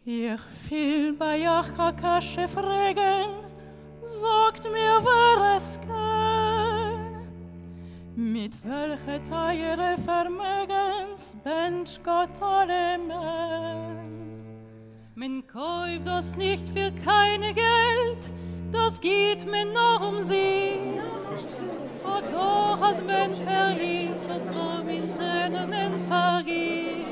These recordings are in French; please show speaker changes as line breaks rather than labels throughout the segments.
Ich will bei Jachkakasche fragen, sagt mir, wer es kann. Mit welcher Teile Vermögens bench Gott alle Mann. Man kauft das nicht für keine Geld, das geht mir nur um sie. Und doch als man verliebt, das so mit Tränen vergeht.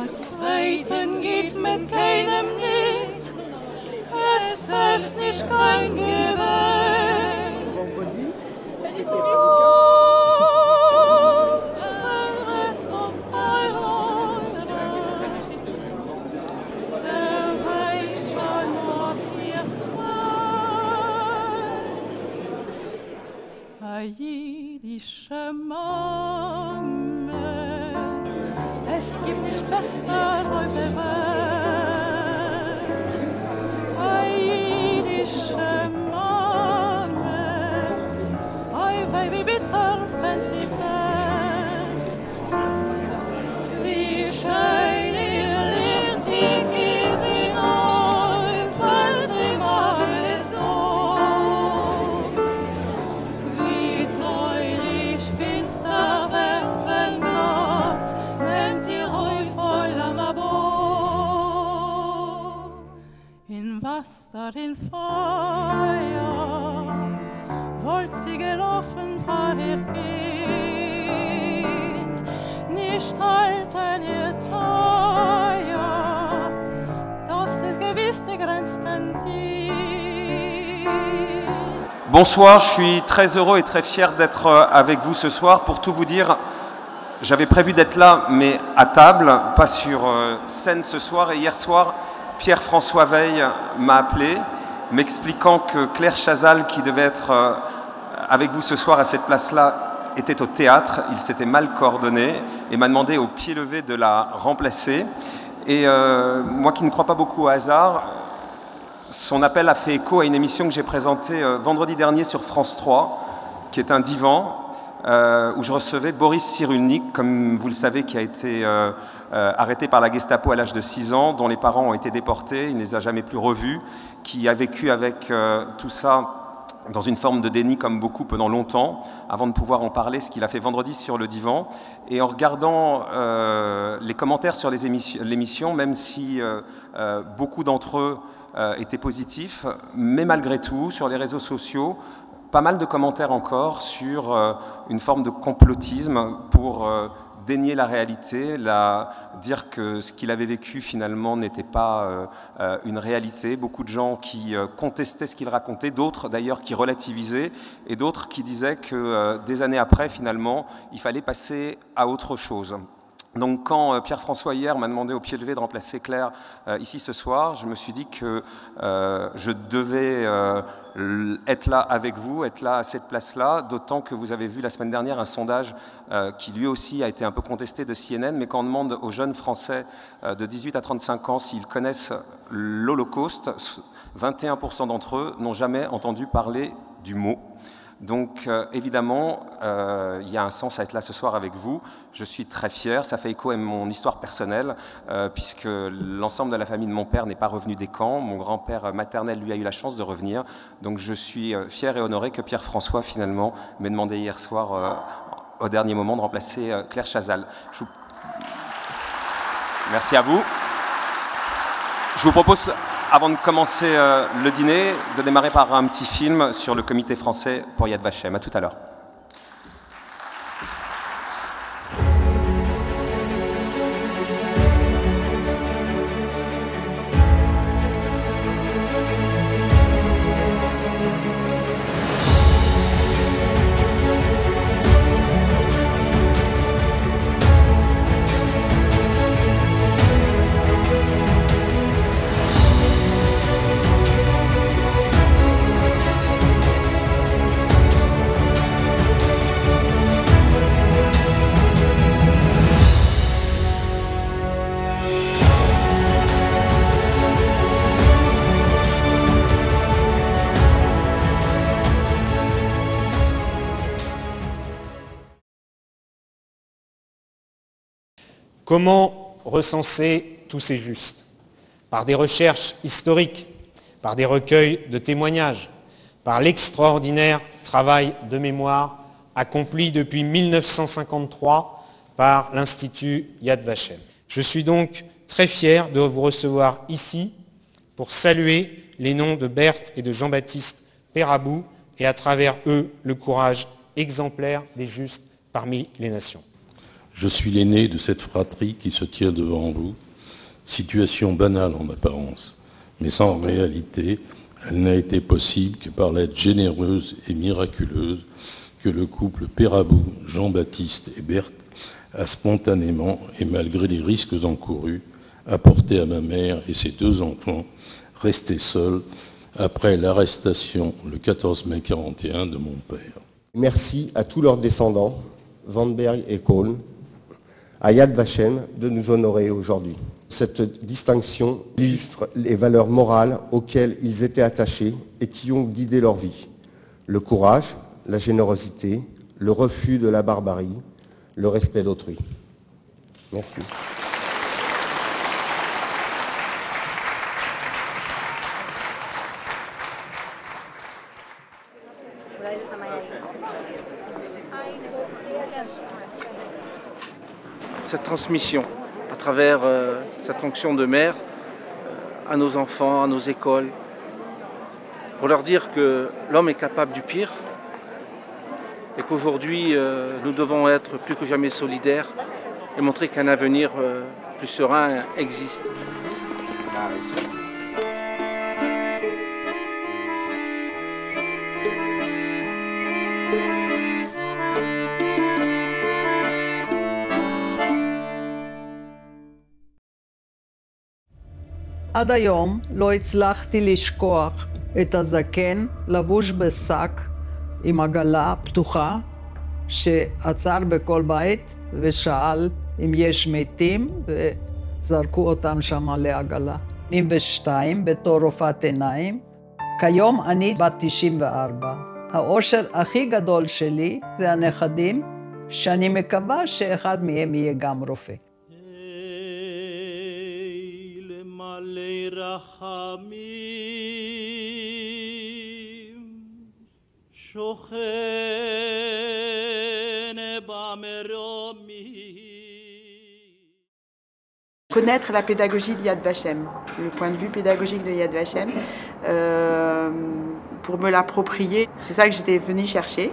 Als Zweiten geht mit keinem nicht, es hilft nicht kein Gewinn. Jüdische Mame, es gibt nicht besser auf der Welt. Jüdische Mame, weh, wie bitter, wenn sie fällt. Wie schön ihr Lichtig ist in euch, seitdem alles noch. Wie treulich finster wird, wenn Nacht nehmt ihr euch voll am Abo. In Wasser, in Feuer, wollt sie gelaufen vor ihr Kind. Nicht halten ihr teuer, das ist gewiss die grenzten Ziel.
Bonsoir, je suis très heureux et très fier d'être avec vous ce soir. Pour tout vous dire, j'avais prévu d'être là, mais à table, pas sur scène ce soir. Et hier soir, Pierre-François Weil m'a appelé, m'expliquant que Claire Chazal, qui devait être avec vous ce soir à cette place-là, était au théâtre. Il s'était mal coordonné et m'a demandé au pied levé de la remplacer. Et moi qui ne crois pas beaucoup au hasard, son appel a fait écho à une émission que j'ai présentée vendredi dernier sur France 3, qui est un divan, où je recevais Boris Cyrulnik, comme vous le savez, qui a été arrêté par la Gestapo à l'âge de 6 ans, dont les parents ont été déportés, il ne les a jamais plus revus, qui a vécu avec tout ça dans une forme de déni comme beaucoup pendant longtemps, avant de pouvoir en parler, ce qu'il a fait vendredi sur le divan. Et en regardant les commentaires sur l'émission, même si beaucoup d'entre eux étaient positifs, mais malgré tout, sur les réseaux sociaux, pas mal de commentaires encore sur une forme de complotisme pour dénier la réalité, dire que ce qu'il avait vécu finalement n'était pas une réalité. Beaucoup de gens qui contestaient ce qu'il racontait, d'autres d'ailleurs qui relativisaient, et d'autres qui disaient que des années après, finalement, il fallait passer à autre chose. Donc quand Pierre-François hier m'a demandé au pied levé de remplacer Claire ici ce soir, je me suis dit que je devais être là avec vous, être là à cette place-là, d'autant que vous avez vu la semaine dernière un sondage qui lui aussi a été un peu contesté de CNN, mais quand on demande aux jeunes Français de 18 à 35 ans s'ils connaissent l'Holocauste, 21% d'entre eux n'ont jamais entendu parler du mot. Donc évidemment, il y a un sens à être là ce soir avec vous. Je suis très fier, ça fait écho à mon histoire personnelle, puisque l'ensemble de la famille de mon père n'est pas revenu des camps. Mon grand-père maternel, lui, a eu la chance de revenir. Donc je suis fier et honoré que Pierre-François, finalement, m'ait demandé hier soir, au dernier moment, de remplacer Claire Chazal. Merci à vous. Je vous propose, avant de commencer le dîner, de démarrer par un petit film sur le comité français pour Yad Vashem. À tout à l'heure.
Comment recenser tous ces justes, par des recherches historiques, par des recueils de témoignages, par l'extraordinaire travail de mémoire accompli depuis 1953 par l'Institut Yad Vashem. Je suis donc très fier de vous recevoir ici pour saluer les noms de Berthe et de Jean-Baptiste Pérabou et à travers eux le courage exemplaire des justes parmi les nations.
Je suis l'aîné de cette fratrie qui se tient devant vous, situation banale en apparence, mais sans réalité, elle n'a été possible que par l'aide généreuse et miraculeuse que le couple Pérabou, Jean-Baptiste et Berthe a spontanément et malgré les risques encourus apporté à ma mère et ses 2 enfants restés seuls après l'arrestation le 14 mai 1941 de mon père.
Merci à tous leurs descendants, Vandenberg et Kohl, à Yad Vashem de nous honorer aujourd'hui. Cette distinction illustre les valeurs morales auxquelles ils étaient attachés et qui ont guidé leur vie. Le courage, la générosité, le refus de la barbarie, le respect d'autrui. Merci.
Cette transmission à travers cette fonction de mère à nos enfants, à nos écoles, pour leur dire que l'homme est capable du pire et qu'aujourd'hui nous devons être plus que jamais solidaires et montrer qu'un avenir plus serein existe.
עד היום לא הצלחתי לשכוח את הזקן לבוש בשק עם עגלה פתוחה שעצר בכל בית ושאל אם יש מתים וזרקו אותם שם לעגלה. 82 בתור רופאת עיניים, כיום אני בת 94. האושר הכי גדול שלי זה הנכדים, שאני מקווה שאחד מהם יהיה גם רופא.
Connaître la pédagogie de Yad Vashem, le point de vue pédagogique de Yad Vashem, pour me l'approprier, c'est ça que j'étais venue chercher.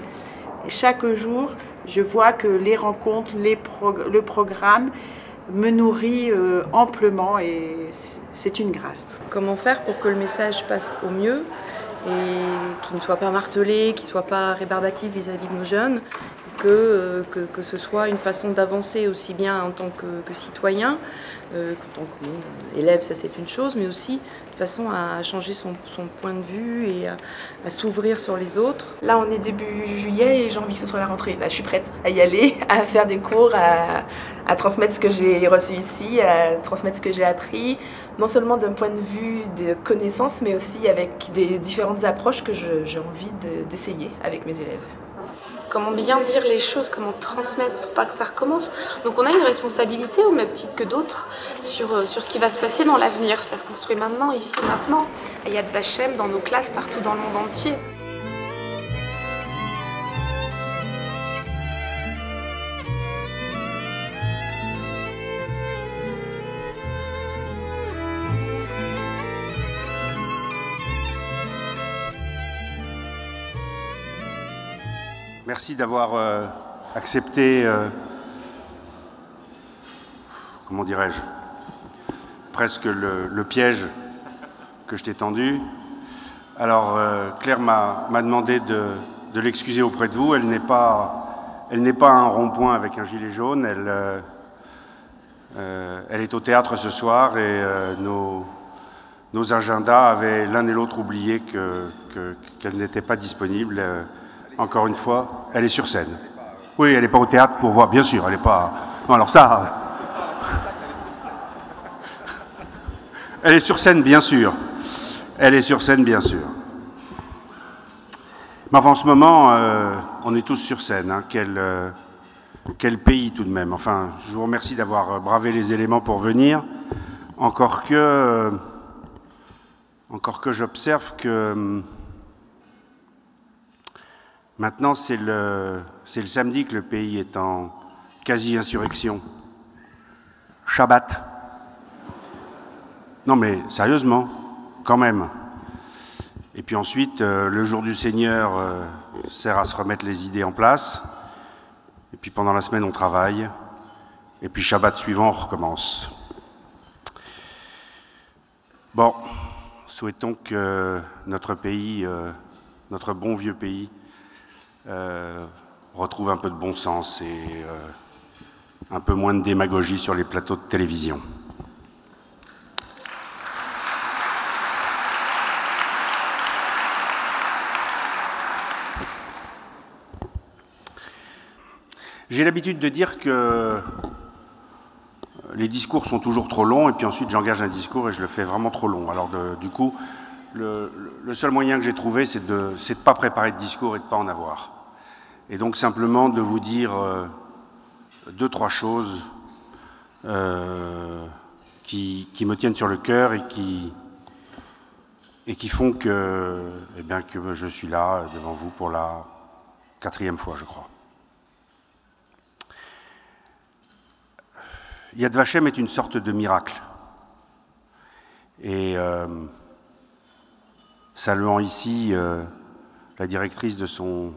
Et chaque jour, je vois que les rencontres, le programme me nourrit amplement et c'est une grâce.
Comment faire pour que le message passe au mieux et qu'il ne soit pas martelé, qu'il ne soit pas rébarbatif vis-à-vis de nos jeunes, que ce soit une façon d'avancer aussi bien en tant que citoyen, qu'en tant qu'élève, ça c'est une chose, mais aussi de façon à changer son point de vue et à s'ouvrir sur les autres.
Là on est début juillet et j'ai envie que ce soit la rentrée. Là je suis prête à y aller, à faire des cours, à transmettre ce que j'ai reçu ici, à transmettre ce que j'ai appris, non seulement d'un point de vue de connaissances, mais aussi avec des différentes approches que j'ai envie d'essayer avec mes élèves.
Comment bien dire les choses, comment transmettre pour pas que ça recommence. Donc on a une responsabilité, au même titre que d'autres, sur ce qui va se passer dans l'avenir. Ça se construit maintenant, ici, maintenant, à Yad Vashem, dans nos classes, partout dans le monde entier.
Merci d'avoir accepté, comment dirais-je, presque le piège que je t'ai tendu. Alors Claire m'a demandé de l'excuser auprès de vous. Elle n'est pas à un rond-point avec un gilet jaune. Elle est au théâtre ce soir et nos agendas avaient l'un et l'autre oublié qu'elle n'était pas disponible. Encore une fois, elle est sur scène. Oui, elle n'est pas au théâtre pour voir, bien sûr, elle n'est pas... Non, alors ça... Elle est sur scène, bien sûr. Elle est sur scène, bien sûr. Mais enfin, en ce moment, on est tous sur scène. Hein. Quel pays, tout de même. Enfin, je vous remercie d'avoir bravé les éléments pour venir. Encore que j'observe que maintenant c'est le samedi que le pays est en quasi-insurrection. Shabbat. Non mais sérieusement, quand même. Et puis ensuite, le jour du Seigneur sert à se remettre les idées en place. Et puis pendant la semaine, on travaille. Et puis Shabbat suivant, on recommence. Bon, souhaitons que notre pays, notre bon vieux pays, retrouve un peu de bon sens et un peu moins de démagogie sur les plateaux de télévision. J'ai l'habitude de dire que les discours sont toujours trop longs et puis ensuite j'engage un discours et je le fais vraiment trop long. Alors du coup, le seul moyen que j'ai trouvé, c'est de pas préparer de discours et de pas en avoir. Et donc simplement de vous dire deux, trois choses qui me tiennent sur le cœur et qui font que je suis là devant vous pour la 4e fois, je crois. Yad Vashem est une sorte de miracle. Et saluant ici la directrice de son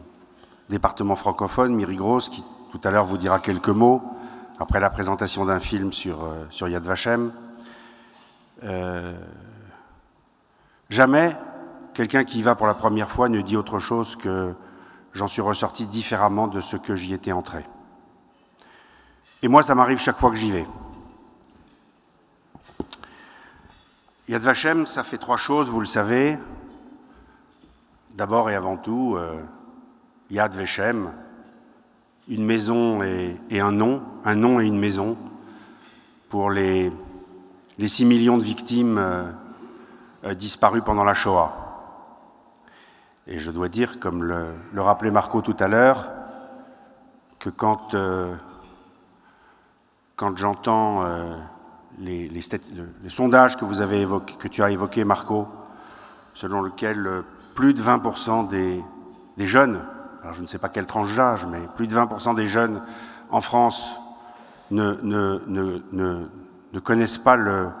département francophone, Myri Gross, qui tout à l'heure vous dira quelques mots après la présentation d'un film sur Yad Vashem. Jamais quelqu'un qui y va pour la première fois ne dit autre chose que « j'en suis ressorti différemment de ce que j'y étais entré ». Et moi, ça m'arrive chaque fois que j'y vais. Yad Vashem, ça fait 3 choses, vous le savez. D'abord et avant tout, Yad Vashem, une maison et un nom et une maison pour les 6 millions de victimes disparues pendant la Shoah. Et je dois dire, comme le rappelait Marco tout à l'heure, que quand j'entends les sondages que tu as évoqués, Marco, selon lequel plus de 20% des jeunes, alors je ne sais pas quelle tranche d'âge, mais plus de 20% des jeunes en France ne connaissent pas le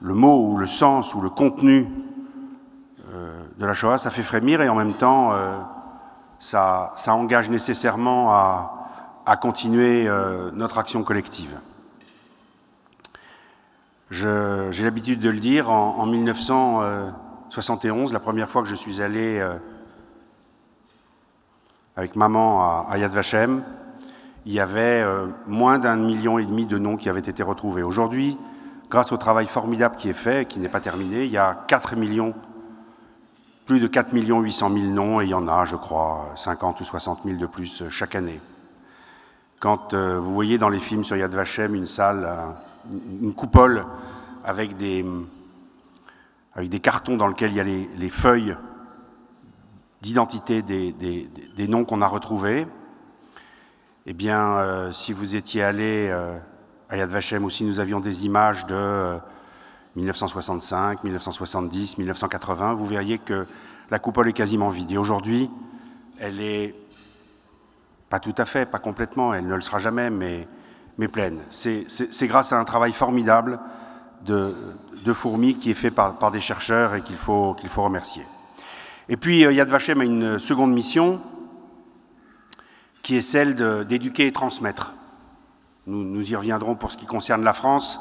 mot ou le sens ou le contenu de la Shoah, ça fait frémir et en même temps, ça engage nécessairement à continuer notre action collective. J'ai l'habitude de le dire, en 1971, la première fois que je suis allé avec maman à Yad Vashem, il y avait moins d'1,5 million de noms qui avaient été retrouvés. Aujourd'hui, grâce au travail formidable qui est fait, qui n'est pas terminé, il y a plus de 4 800 000 noms, et il y en a, je crois, 50 ou 60 000 de plus chaque année. Quand vous voyez dans les films sur Yad Vashem une salle, une coupole avec des cartons dans lesquels il y a les feuilles d'identité des noms qu'on a retrouvés, eh bien, si vous étiez allé à Yad Vashem ou si nous avions des images de 1965, 1970, 1980, vous verriez que la coupole est quasiment vide. Et aujourd'hui, elle est pas tout à fait, pas complètement, elle ne le sera jamais, mais pleine. C'est grâce à un travail formidable de fourmis qui est fait par des chercheurs et qu'il faut remercier. Et puis Yad Vashem a une seconde mission qui est celle d'éduquer et transmettre. Nous y reviendrons pour ce qui concerne la France,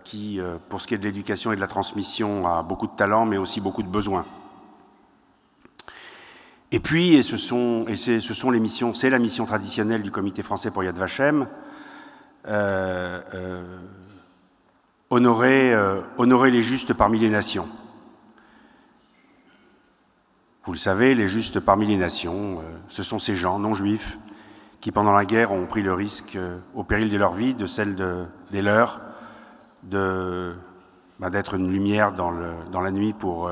qui, pour ce qui est de l'éducation et de la transmission, a beaucoup de talent, mais aussi beaucoup de besoins. Et puis, ce sont les missions, c'est la mission traditionnelle du Comité français pour Yad Vashem, honorer les justes parmi les nations. Vous le savez, les justes parmi les nations, ce sont ces gens non juifs qui, pendant la guerre, ont pris le risque, au péril de leur vie, de celle des leurs, d'être une lumière dans la nuit pour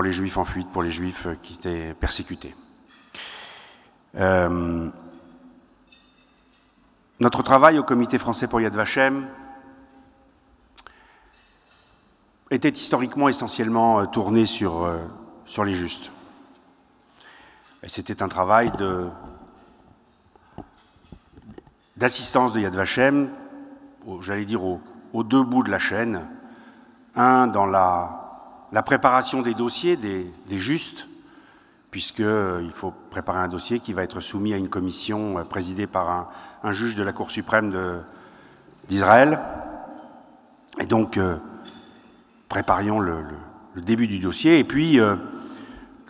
les juifs en fuite, pour les juifs qui étaient persécutés. Notre travail au Comité français pour Yad Vashem, était historiquement essentiellement tourné sur les justes. Et c'était un travail d'assistance de Yad Vashem, j'allais dire aux deux bouts de la chaîne, un dans la préparation des dossiers des justes, puisqu'il faut préparer un dossier qui va être soumis à une commission présidée par un juge de la Cour suprême d'Israël. Et donc, préparions le début du dossier. Et puis,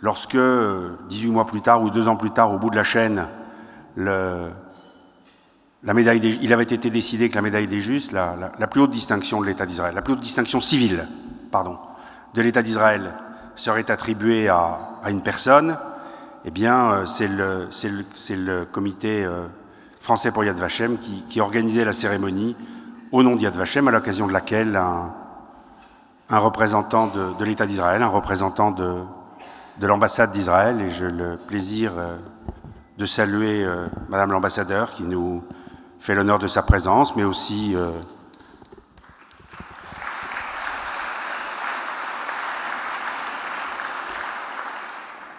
lorsque, 18 mois plus tard ou 2 ans plus tard, au bout de la chaîne, il avait été décidé que la médaille des justes, la plus haute distinction de l'État d'Israël, la plus haute distinction civile, de l'État d'Israël, serait attribuée à une personne, eh bien, c'est le comité français pour Yad Vashem qui organisait la cérémonie au nom de Yad Vashem, à l'occasion de laquelle un représentant de l'État d'Israël, un représentant de l'ambassade d'Israël, et j'ai le plaisir de saluer Madame l'ambassadeur qui nous fait l'honneur de sa présence, mais aussi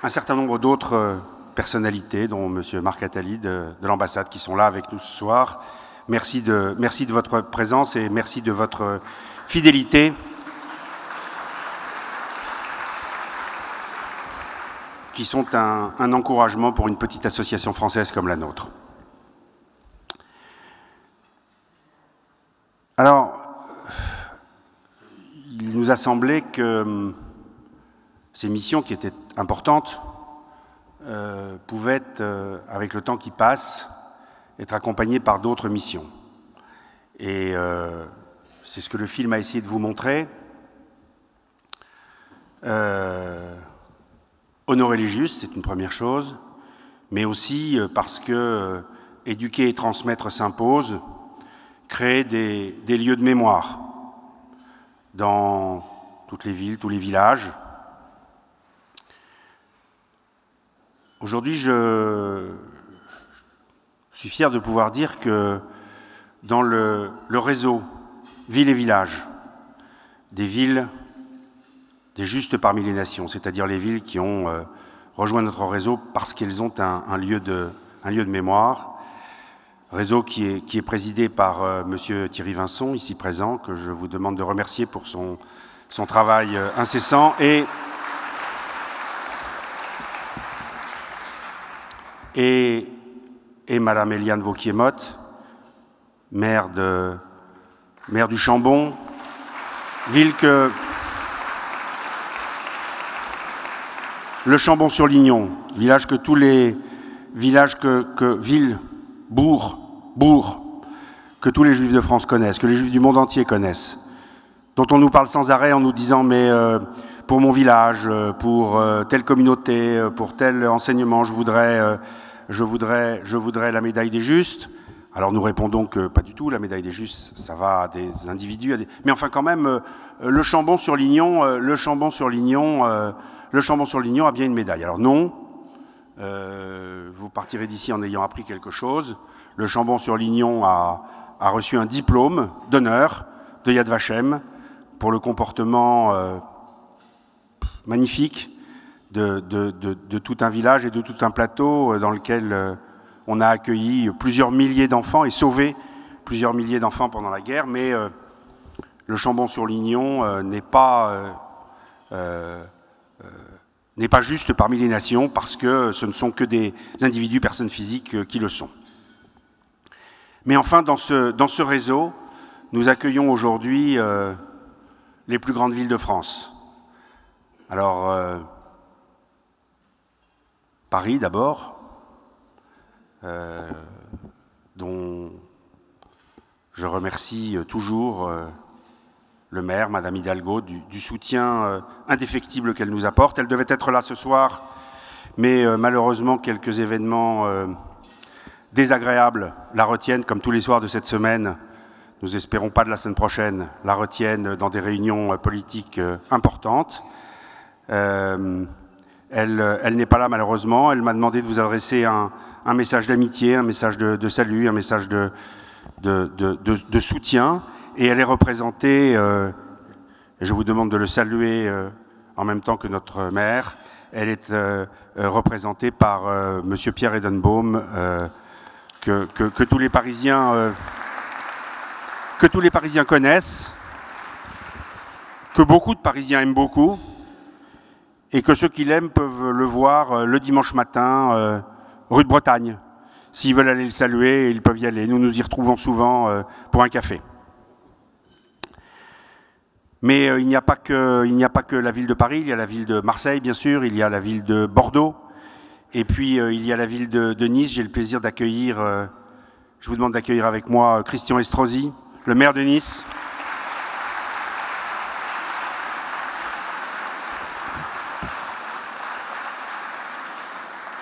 un certain nombre d'autres personnalités, dont M. Marc Attali de l'ambassade, qui sont là avec nous ce soir. Merci de votre présence et merci de votre fidélité, qui sont un encouragement pour une petite association française comme la nôtre. Alors, il nous a semblé que ces missions qui étaient importantes pouvaient, avec le temps qui passe, être accompagnées par d'autres missions. Et c'est ce que le film a essayé de vous montrer. Honorer les justes, c'est une première chose, mais aussi parce que éduquer et transmettre s'impose, créer des lieux de mémoire dans toutes les villes, tous les villages. Aujourd'hui, je suis fier de pouvoir dire que dans le réseau Villes et Villages, des villes des justes parmi les nations, c'est-à-dire les villes qui ont rejoint notre réseau parce qu'elles ont un lieu de mémoire, réseau qui est présidé par Monsieur Thierry Vincent, ici présent, que je vous demande de remercier pour son travail incessant, et Madame Eliane Vauquier-Motte, maire du Chambon, ville que le Chambon-sur-Lignon, village que tous les villages villes, bourgs, que tous les Juifs de France connaissent, que les Juifs du monde entier connaissent, dont on nous parle sans arrêt en nous disant mais pour mon village, pour telle communauté, pour tel enseignement, je voudrais la médaille des justes. Alors nous répondons que pas du tout, la médaille des justes, ça va à des individus, mais enfin quand même, le Chambon-sur-Lignon a bien une médaille. Alors non, vous partirez d'ici en ayant appris quelque chose. Le Chambon-sur-Lignon a reçu un diplôme d'honneur de Yad Vashem pour le comportement magnifique de tout un village et de tout un plateau dans lequel on a accueilli plusieurs milliers d'enfants et sauvé plusieurs milliers d'enfants pendant la guerre. Mais le Chambon-sur-Lignon n'est pas juste parmi les nations parce que ce ne sont que des individus, personnes physiques qui le sont. Mais enfin, dans ce réseau, nous accueillons aujourd'hui les plus grandes villes de France. Alors, Paris d'abord, dont je remercie toujours le maire, Madame Hidalgo, du soutien indéfectible qu'elle nous apporte. Elle devait être là ce soir, mais malheureusement, quelques événements désagréables la retiennent, comme tous les soirs de cette semaine. Nous espérons pas de la semaine prochaine, la retiennent dans des réunions politiques importantes. Elle n'est pas là malheureusement. Elle m'a demandé de vous adresser un message d'amitié, un message de salut, un message de soutien. Et elle est représentée et je vous demande de le saluer en même temps que notre maire. Elle est représentée par Monsieur Pierre Edenbaum, que tous les Parisiens connaissent, que beaucoup de Parisiens aiment beaucoup, et que ceux qui l'aiment peuvent le voir le dimanche matin, rue de Bretagne. S'ils veulent aller le saluer, ils peuvent y aller. Nous nous y retrouvons souvent pour un café. Mais il n'y a pas que la ville de Paris, il y a la ville de Marseille, bien sûr, il y a la ville de Bordeaux, et puis il y a la ville de Nice. J'ai le plaisir d'accueillir, je vous demande d'accueillir avec moi Christian Estrosi, le maire de Nice.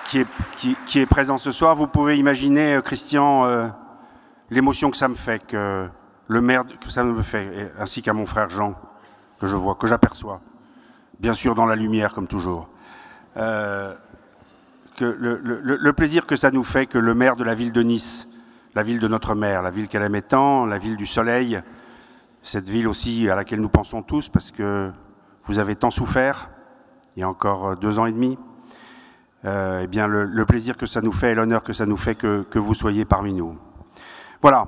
Qui est présent ce soir. Vous pouvez imaginer, Christian, l'émotion que ça me fait, que le maire, que ça me fait, ainsi qu'à mon frère Jean, que je vois, que j'aperçois, bien sûr dans la lumière comme toujours. Que le plaisir que ça nous fait que le maire de la ville de Nice, la ville de notre mère, la ville qu'elle aimait tant, la ville du soleil, cette ville aussi à laquelle nous pensons tous parce que vous avez tant souffert, il y a encore 2 ans et demi, eh bien le plaisir que ça nous fait et l'honneur que ça nous fait que vous soyez parmi nous. Voilà.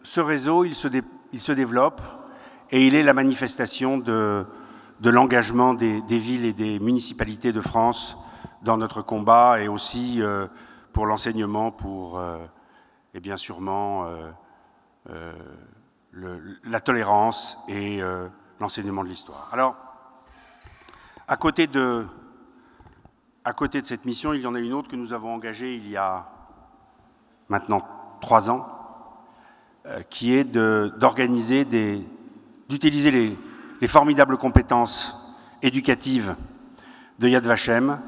Ce réseau, il se développe et il est la manifestation de l'engagement des villes et des municipalités de France dans notre combat et aussi pour l'enseignement, pour et bien sûrement la tolérance et l'enseignement de l'histoire. Alors, à côté de cette mission, il y en a une autre que nous avons engagée il y a maintenant 3 ans, qui est d'organiser, d'utiliser les formidables compétences éducatives de Yad Vashem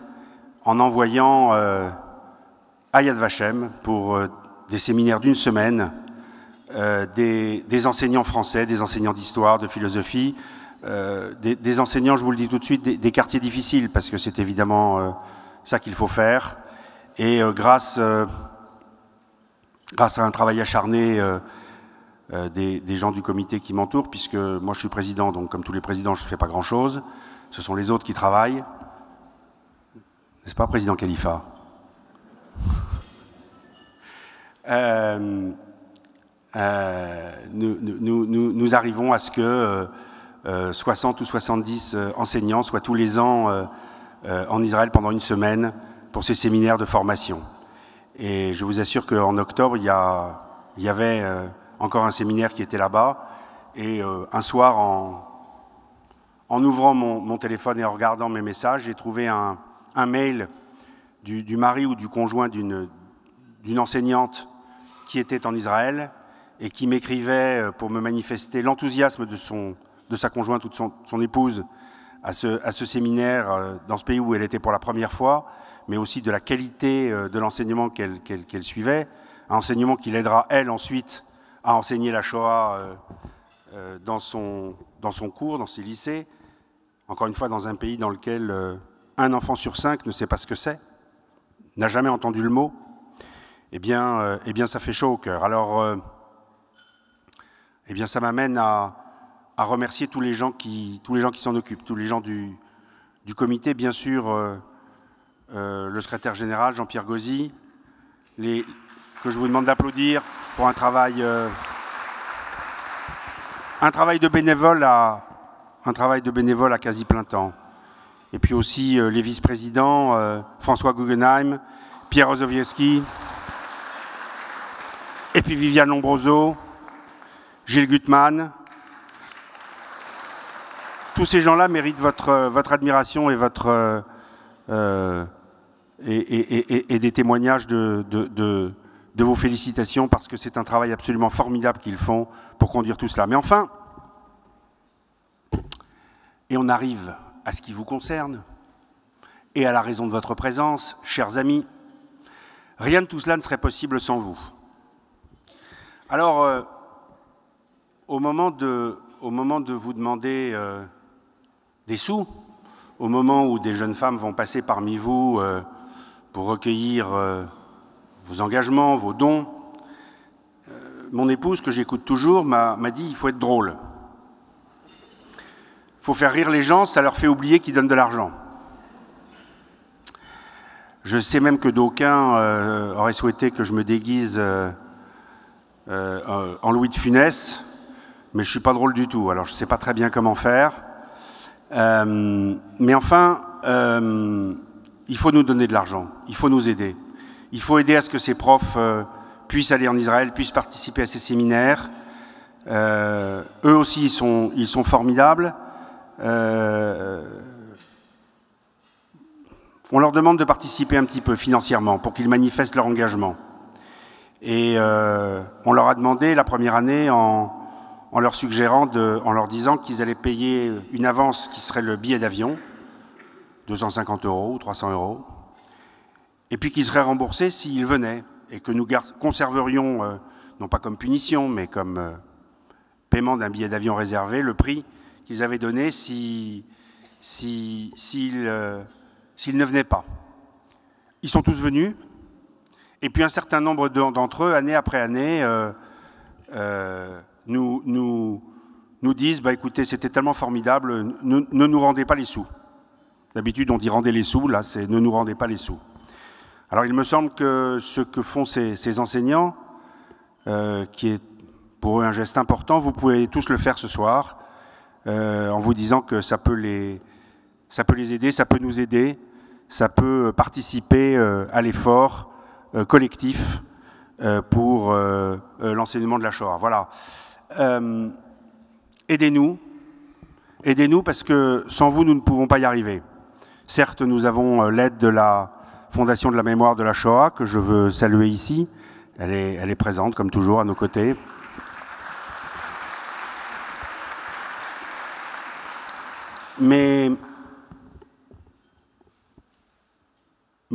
en envoyant à Yad Vashem pour des séminaires d'1 semaine des enseignants français, des enseignants d'histoire, de philosophie, des enseignants, je vous le dis tout de suite, des quartiers difficiles, parce que c'est évidemment ça qu'il faut faire. Et grâce à un travail acharné des gens du comité qui m'entourent, puisque moi je suis président, donc comme tous les présidents, je ne fais pas grand-chose. Ce sont les autres qui travaillent. N'est-ce pas, président Khalifa? Nous arrivons à ce que 60 ou 70 enseignants soient tous les ans en Israël pendant 1 semaine pour ces séminaires de formation. Et je vous assure qu'en octobre, il y avait encore un séminaire qui était là-bas. Et un soir, en ouvrant mon téléphone et en regardant mes messages, j'ai trouvé un mail du mari ou du conjoint d'une enseignante qui était en Israël et qui m'écrivait pour me manifester l'enthousiasme de sa conjointe ou de son épouse à ce séminaire dans ce pays où elle était pour la première fois, mais aussi de la qualité de l'enseignement qu'elle suivait, un enseignement qui l'aidera, elle, ensuite, à enseigner la Shoah dans son cours, dans ses lycées, encore une fois dans un pays dans lequel un enfant sur 5 ne sait pas ce que c'est, n'a jamais entendu le mot, eh bien ça fait chaud au cœur. Alors, eh bien ça m'amène à remercier tous les gens qui s'en occupent, tous les gens du comité, bien sûr, le secrétaire général, Jean-Pierre Gauzy, que je vous demande d'applaudir pour un travail de bénévole à quasi plein temps. Et puis aussi les vice-présidents, François Guggenheim, Pierre Ozowiecki, et puis Viviane Lombroso, Gilles Gutmann. Tous ces gens-là méritent votre admiration et et des témoignages de vos félicitations, parce que c'est un travail absolument formidable qu'ils font pour conduire tout cela. Mais enfin, et on arrive à ce qui vous concerne et à la raison de votre présence, chers amis, rien de tout cela ne serait possible sans vous. Alors, au moment de vous demander des sous, au moment où des jeunes femmes vont passer parmi vous pour recueillir vos engagements, vos dons, mon épouse, que j'écoute toujours, m'a dit « il faut être drôle ». Il faut faire rire les gens, ça leur fait oublier qu'ils donnent de l'argent. Je sais même que d'aucuns auraient souhaité que je me déguise en Louis de Funès, mais je ne suis pas drôle du tout, alors je ne sais pas très bien comment faire. Mais enfin, il faut nous donner de l'argent, il faut nous aider. Il faut aider à ce que ces profs puissent aller en Israël, puissent participer à ces séminaires. Eux aussi, ils sont formidables. On leur demande de participer un petit peu financièrement pour qu'ils manifestent leur engagement. Et on leur a demandé la première année en leur suggérant, en leur disant qu'ils allaient payer une avance qui serait le billet d'avion, 250 € ou 300 €, et puis qu'ils seraient remboursés s'ils venaient, et que nous conserverions, non pas comme punition, mais comme paiement d'un billet d'avion réservé, le prix qu'ils avaient donné s'ils ne venaient pas. Ils sont tous venus, et puis un certain nombre d'entre eux, année après année, nous disent bah, « écoutez, c'était tellement formidable, ne nous rendez pas les sous ». D'habitude, on dit « rendez les sous », là, c'est « ne nous rendez pas les sous ». Alors, il me semble que ce que font ces enseignants, qui est pour eux un geste important, vous pouvez tous le faire ce soir, en vous disant que ça peut les aider, ça peut nous aider, ça peut participer à l'effort collectif pour l'enseignement de la Shoah. Voilà. Aidez-nous parce que sans vous, nous ne pouvons pas y arriver. Certes, nous avons l'aide de la Fondation de la mémoire de la Shoah, que je veux saluer ici. Elle est présente, comme toujours, à nos côtés. Mais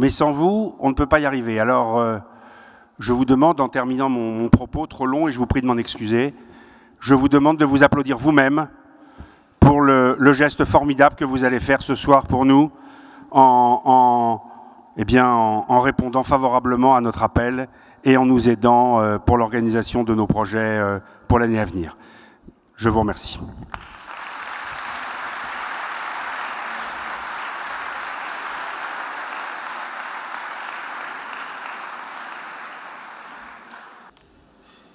sans vous, on ne peut pas y arriver. Alors, je vous demande, en terminant mon propos trop long, et je vous prie de m'en excuser, je vous demande de vous applaudir vous-même pour le geste formidable que vous allez faire ce soir pour nous, en répondant favorablement à notre appel et en nous aidant pour l'organisation de nos projets pour l'année à venir. Je vous remercie.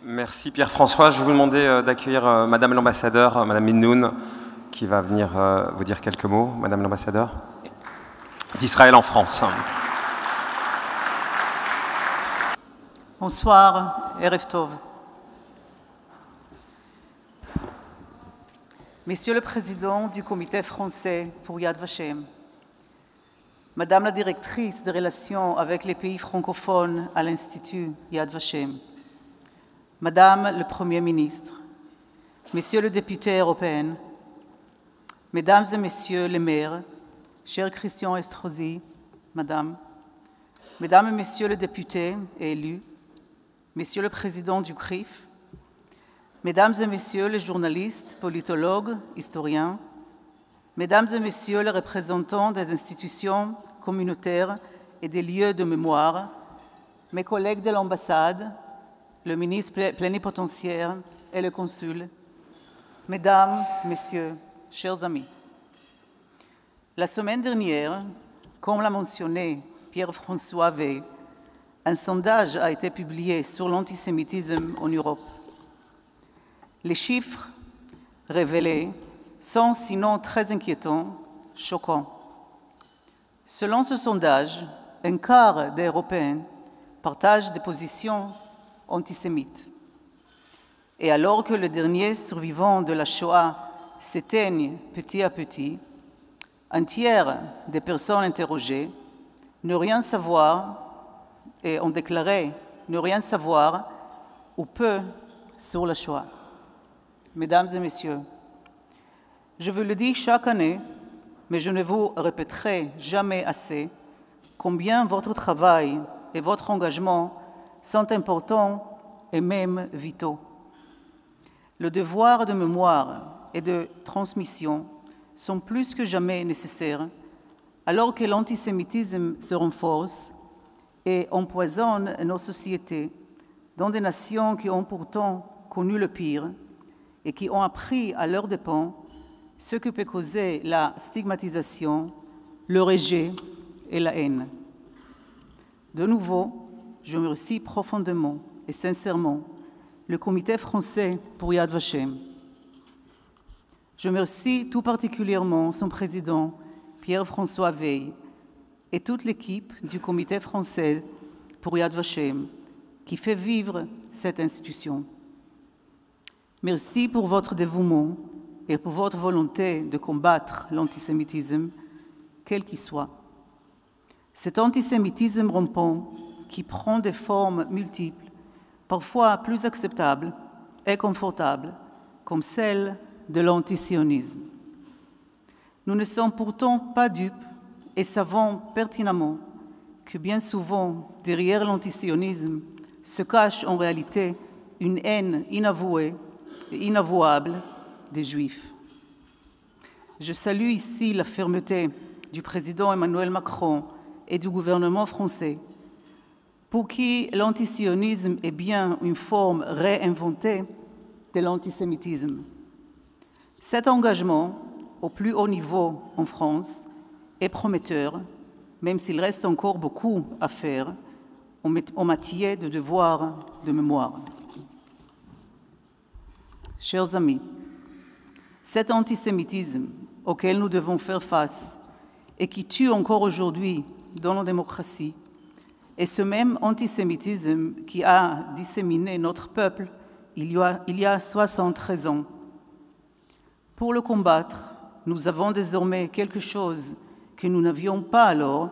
Merci Pierre-François. Je vais vous demander d'accueillir Madame l'ambassadeur, Madame Minnoun, qui va venir vous dire quelques mots. Madame l'ambassadeur d'Israël en France.
Bonsoir, Erev Tov. Monsieur le Président du Comité français pour Yad Vashem, Madame la Directrice des relations avec les pays francophones à l'Institut Yad Vashem, Madame le Premier ministre, Messieurs les députés européens, Mesdames et Messieurs les maires, cher Christian Estrosi, Madame, Mesdames et Messieurs les députés et élus, Monsieur le Président du CRIF, Mesdames et Messieurs les journalistes, politologues, historiens, Mesdames et Messieurs les représentants des institutions communautaires et des lieux de mémoire, mes collègues de l'ambassade, le ministre plénipotentiaire et le consul, Mesdames, Messieurs, chers amis. La semaine dernière, comme l'a mentionné Pierre-François Wey, un sondage a été publié sur l'antisémitisme en Europe. Les chiffres révélés sont sinon très inquiétants, choquants. Selon ce sondage, un quart des Européens partagent des positions antisémites. Et alors que les derniers survivants de la Shoah s'éteignent petit à petit, un tiers des personnes interrogées ne rien savoir et ont déclaré ne rien savoir ou peu sur la Shoah. Mesdames et messieurs, je vous le dis chaque année, mais je ne vous répéterai jamais assez combien votre travail et votre engagement sont importants et même vitaux. Le devoir de mémoire et de transmission sont plus que jamais nécessaires alors que l'antisémitisme se renforce et empoisonne nos sociétés dans des nations qui ont pourtant connu le pire et qui ont appris à leurs dépens ce que peut causer la stigmatisation, le rejet et la haine. De nouveau, je remercie profondément et sincèrement le Comité français pour Yad Vashem. Je remercie tout particulièrement son président, Pierre-François Veil, et toute l'équipe du Comité français pour Yad Vashem, qui fait vivre cette institution. Merci pour votre dévouement et pour votre volonté de combattre l'antisémitisme, quel qu'il soit. Cet antisémitisme rampant, qui prend des formes multiples, parfois plus acceptables et confortables, comme celle de l'antisionisme. Nous ne sommes pourtant pas dupes et savons pertinemment que bien souvent, derrière l'antisionisme, se cache en réalité une haine inavouée et inavouable des Juifs. Je salue ici la fermeté du président Emmanuel Macron et du gouvernement français, pour qui l'antisionisme est bien une forme réinventée de l'antisémitisme. Cet engagement, au plus haut niveau en France, est prometteur, même s'il reste encore beaucoup à faire en matière de devoir de mémoire. Chers amis, cet antisémitisme auquel nous devons faire face et qui tue encore aujourd'hui dans nos démocraties, et ce même antisémitisme qui a disséminé notre peuple il y a 73 ans. Pour le combattre, nous avons désormais quelque chose que nous n'avions pas alors,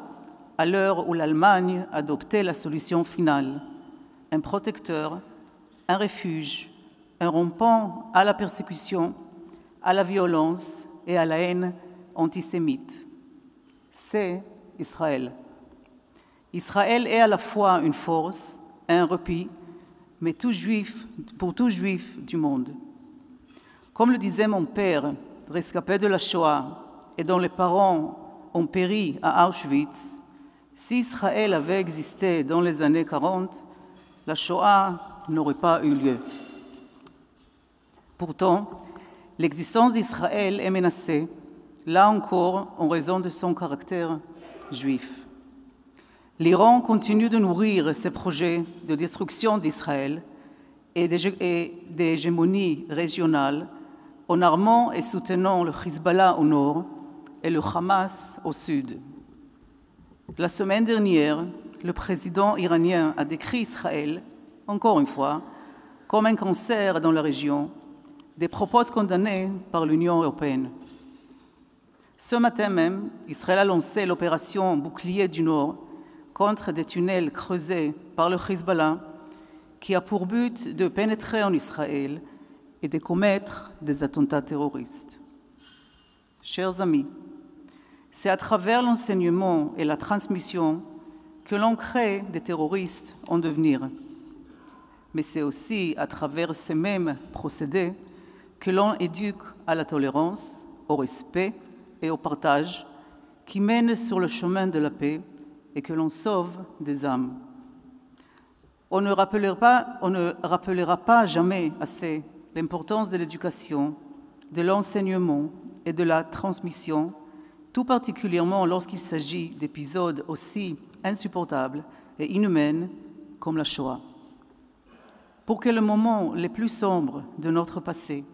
à l'heure où l'Allemagne adoptait la solution finale, un protecteur, un refuge, un rampant à la persécution, à la violence et à la haine antisémite. C'est Israël. Israël est à la fois une force et un repli, mais pour tout juif du monde. Comme le disait mon père, rescapé de la Shoah, et dont les parents ont péri à Auschwitz, si Israël avait existé dans les années 40, la Shoah n'aurait pas eu lieu. Pourtant, l'existence d'Israël est menacée, là encore en raison de son caractère juif. L'Iran continue de nourrir ses projets de destruction d'Israël et d'hégémonie régionale en armant et soutenant le Hezbollah au nord et le Hamas au sud. La semaine dernière, le président iranien a décrit Israël, encore une fois, comme un cancer dans la région, des propos condamnés par l'Union européenne. Ce matin même, Israël a lancé l'opération Bouclier du Nord contre des tunnels creusés par le Hezbollah, qui a pour but de pénétrer en Israël et de commettre des attentats terroristes. Chers amis, c'est à travers l'enseignement et la transmission que l'on crée des terroristes en devenir. Mais c'est aussi à travers ces mêmes procédés que l'on éduque à la tolérance, au respect et au partage, qui mènent sur le chemin de la paix et que l'on sauve des âmes. On ne rappellera pas jamais assez l'importance de l'éducation, de l'enseignement et de la transmission, tout particulièrement lorsqu'il s'agit d'épisodes aussi insupportables et inhumains comme la Shoah. Pour que le moment les plus sombres de notre passé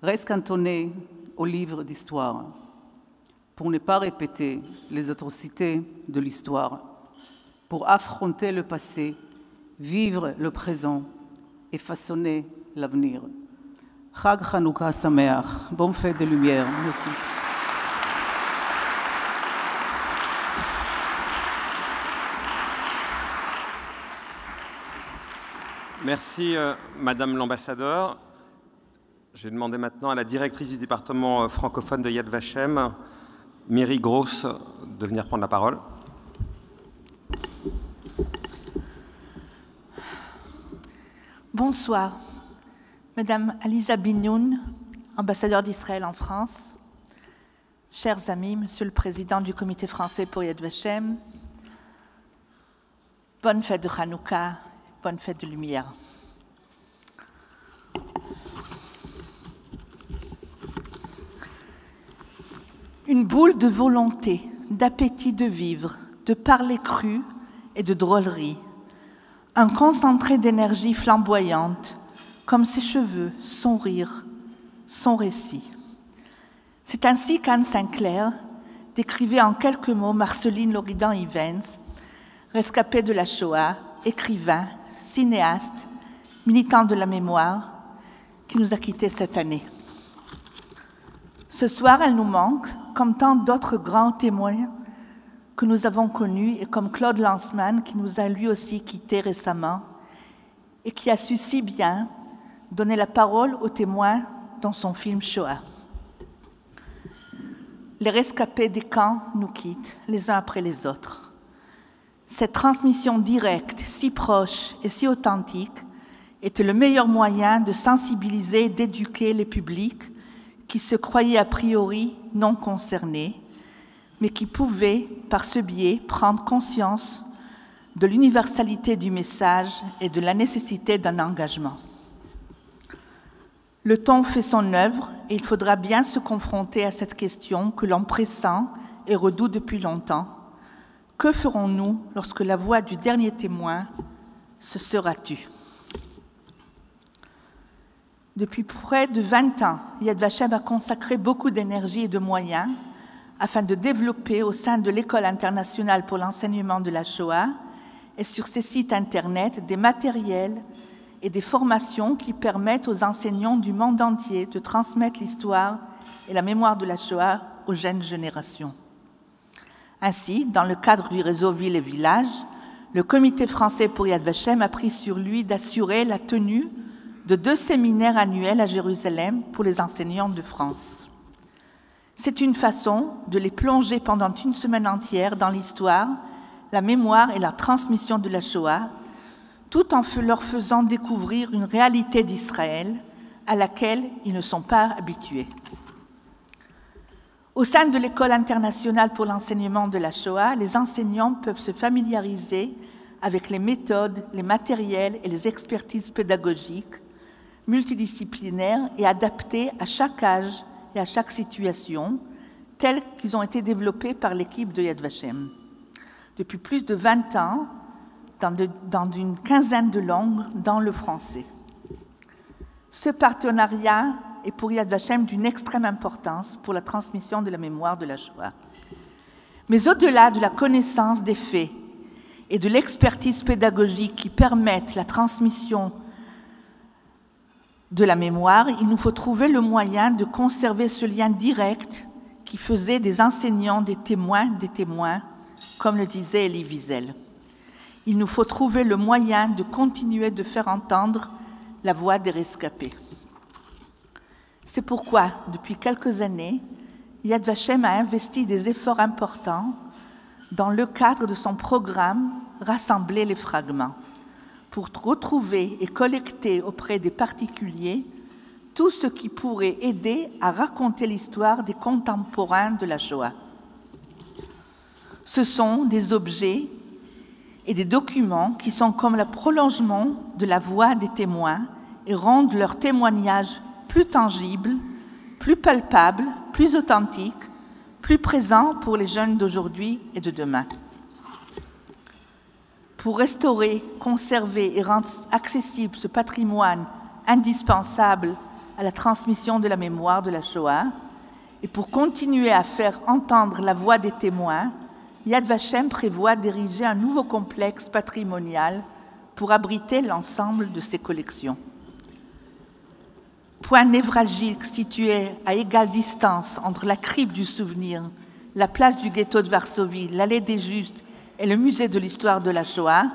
reste cantonné au livre d'histoire, pour ne pas répéter les atrocités de l'histoire, pour affronter le passé, vivre le présent et façonner l'avenir. Chag Chanukah Sameach, bonne fête de lumière. Merci.
Merci, Madame l'ambassadeur. Je vais demander maintenant à la directrice du département francophone de Yad Vashem, Miri Gross, de venir prendre la parole.
Bonsoir. Madame Aliza Binoun, ambassadeur d'Israël en France, chers amis, Monsieur le Président du Comité français pour Yad Vashem, bonne fête de Hanouka Bonne fête de lumière. Une boule de volonté, d'appétit de vivre, de parler cru et de drôlerie. Un concentré d'énergie flamboyante, comme ses cheveux, son rire, son récit. C'est ainsi qu'Anne Sinclair décrivait en quelques mots Marceline Loridan-Ivens, rescapée de la Shoah, écrivain, cinéaste, militant de la mémoire, qui nous a quittés cette année. Ce soir, elle nous manque, comme tant d'autres grands témoins que nous avons connus, et comme Claude Lanzmann, qui nous a lui aussi quittés récemment, et qui a su si bien donner la parole aux témoins dans son film Shoah. Les rescapés des camps nous quittent, les uns après les autres. Cette transmission directe, si proche et si authentique, était le meilleur moyen de sensibiliser et d'éduquer les publics qui se croyaient a priori non concernés, mais qui pouvaient, par ce biais, prendre conscience de l'universalité du message et de la nécessité d'un engagement. Le temps fait son œuvre et il faudra bien se confronter à cette question que l'on pressent et redoute depuis longtemps. Que ferons-nous lorsque la voix du dernier témoin se sera tue? Depuis près de 20 ans, Yad Vashem a consacré beaucoup d'énergie et de moyens afin de développer au sein de l'École internationale pour l'enseignement de la Shoah et sur ses sites Internet des matériels et des formations qui permettent aux enseignants du monde entier de transmettre l'histoire et la mémoire de la Shoah aux jeunes générations. Ainsi, dans le cadre du réseau Villes et Villages, le Comité français pour Yad Vashem a pris sur lui d'assurer la tenue de 2 séminaires annuels à Jérusalem pour les enseignants de France. C'est une façon de les plonger pendant une semaine entière dans l'histoire, la mémoire et la transmission de la Shoah, tout en leur faisant découvrir une réalité d'Israël à laquelle ils ne sont pas habitués. Au sein de l'École internationale pour l'enseignement de la Shoah, les enseignants peuvent se familiariser avec les méthodes, les matériels et les expertises pédagogiques multidisciplinaires et adaptés à chaque âge et à chaque situation, tels qu'ils ont été développés par l'équipe de Yad Vashem. Depuis plus de 20 ans, dans une quinzaine de langues, dans le français. Ce partenariat est pour Yad Vashem d'une extrême importance pour la transmission de la mémoire de la Shoah. Mais au-delà de la connaissance des faits et de l'expertise pédagogique qui permettent la transmission de la mémoire, il nous faut trouver le moyen de conserver ce lien direct qui faisait des enseignants des témoins, comme le disait Elie Wiesel. Il nous faut trouver le moyen de continuer de faire entendre la voix des rescapés. C'est pourquoi, depuis quelques années, Yad Vashem a investi des efforts importants dans le cadre de son programme « Rassembler les fragments » pour retrouver et collecter auprès des particuliers tout ce qui pourrait aider à raconter l'histoire des contemporains de la Shoah. Ce sont des objets et des documents qui sont comme le prolongement de la voix des témoins et rendent leur témoignage plus tangible, plus palpable, plus authentique, plus présent pour les jeunes d'aujourd'hui et de demain. Pour restaurer, conserver et rendre accessible ce patrimoine indispensable à la transmission de la mémoire de la Shoah, et pour continuer à faire entendre la voix des témoins, Yad Vashem prévoit d'ériger un nouveau complexe patrimonial pour abriter l'ensemble de ses collections. Point névralgique situé à égale distance entre la crypte du souvenir, la place du ghetto de Varsovie, l'allée des Justes et le musée de l'histoire de la Shoah,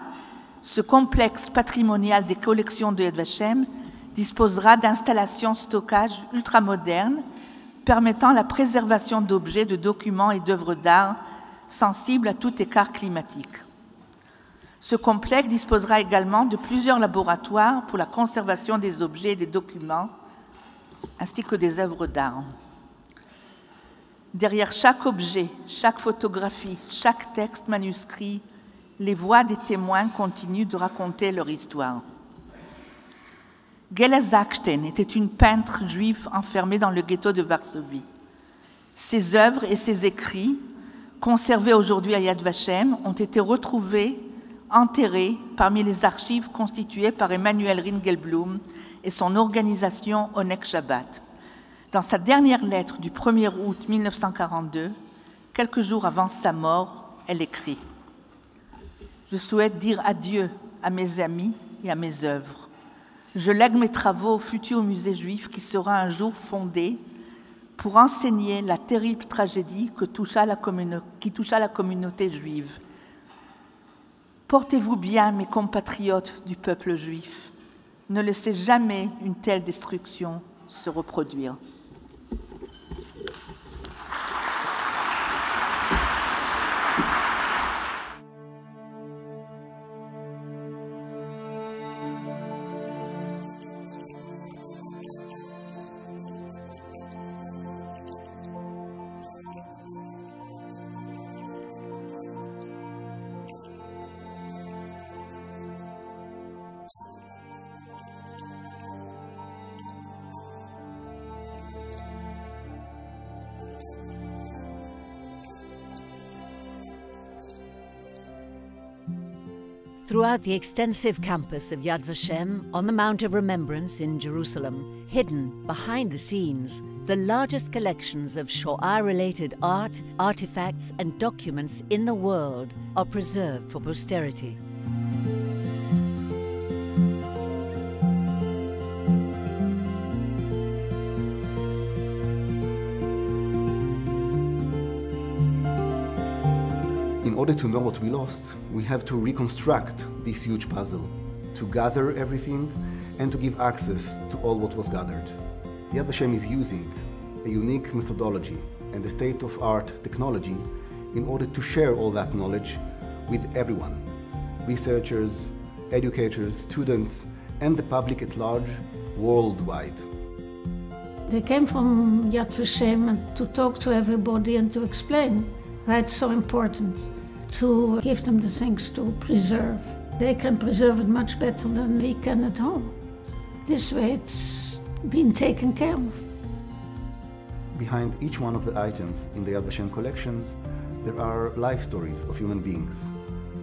ce complexe patrimonial des collections de Yad Vashem disposera d'installations de stockage ultramodernes permettant la préservation d'objets, de documents et d'œuvres d'art sensibles à tout écart climatique. Ce complexe disposera également de plusieurs laboratoires pour la conservation des objets et des documents, ainsi que des œuvres d'art. Derrière chaque objet, chaque photographie, chaque texte manuscrit les voix des témoins continuent de raconter leur histoire. Gela Zakstein était une peintre juive enfermée dans le ghetto de Varsovie. Ses œuvres et ses écrits, conservés aujourd'hui à Yad Vashem, ont été retrouvés, enterrés parmi les archives constituées par Emmanuel Ringelblum et son organisation Onek Shabbat. Dans sa dernière lettre du 1er août 1942, quelques jours avant sa mort, elle écrit « Je souhaite dire adieu à mes amis et à mes œuvres. Je lègue mes travaux au futur musée juif qui sera un jour fondé pour enseigner la terrible tragédie qui toucha la communauté juive. Portez-vous bien, mes compatriotes du peuple juif. Ne laissez jamais une telle destruction se reproduire. »
Throughout the extensive campus of Yad Vashem on the Mount of Remembrance in Jerusalem, hidden behind the scenes, the largest collections of Shoah-related art, artifacts and documents in the world are preserved for posterity.
In order to know what we lost, we have to reconstruct this huge puzzle, to gather everything and to give access to all what was gathered. Yad Vashem is using a unique methodology and a state-of-art technology in order to share all that knowledge with everyone, researchers, educators, students, and the public at large worldwide.
They came from Yad Vashem to talk to everybody and to explain why it's so important to give them the things to preserve. They can preserve it much better than we can at home. This way it's been taken care of.
Behind each one of the items in the Yad Vashem collections, there are life stories of human beings.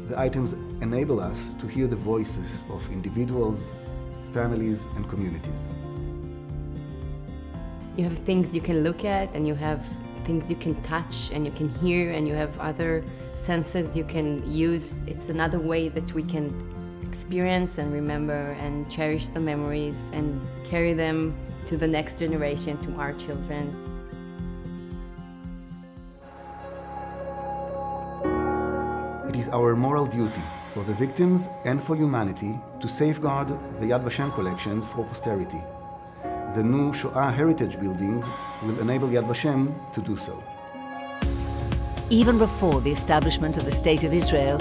The items enable us to hear the voices of individuals, families, and communities.
You have things you can look at, and you have things you can touch, and you can hear, and you have other senses you can use. It's another way that we can experience and remember and cherish the memories and carry them to the next generation, to our children.
It is our moral duty for the victims and for humanity to safeguard the Yad Vashem collections for posterity. The new Shoah Heritage Building will enable Yad Vashem to do so.
Even before the establishment of the State of Israel,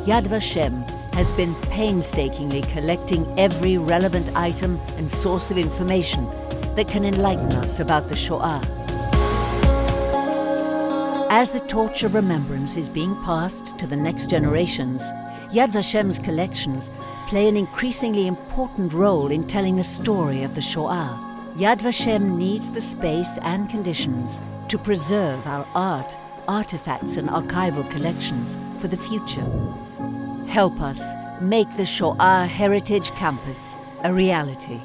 Yad Vashem has been painstakingly collecting every relevant item and source of information that can enlighten us about the Shoah. As the torch of remembrance is being passed to the next generations, Yad Vashem's collections play an increasingly important role in telling the story of the Shoah. Yad Vashem needs the space and conditions to preserve our art, artifacts and archival collections for the future. Help us make the Shoah Heritage Campus a reality.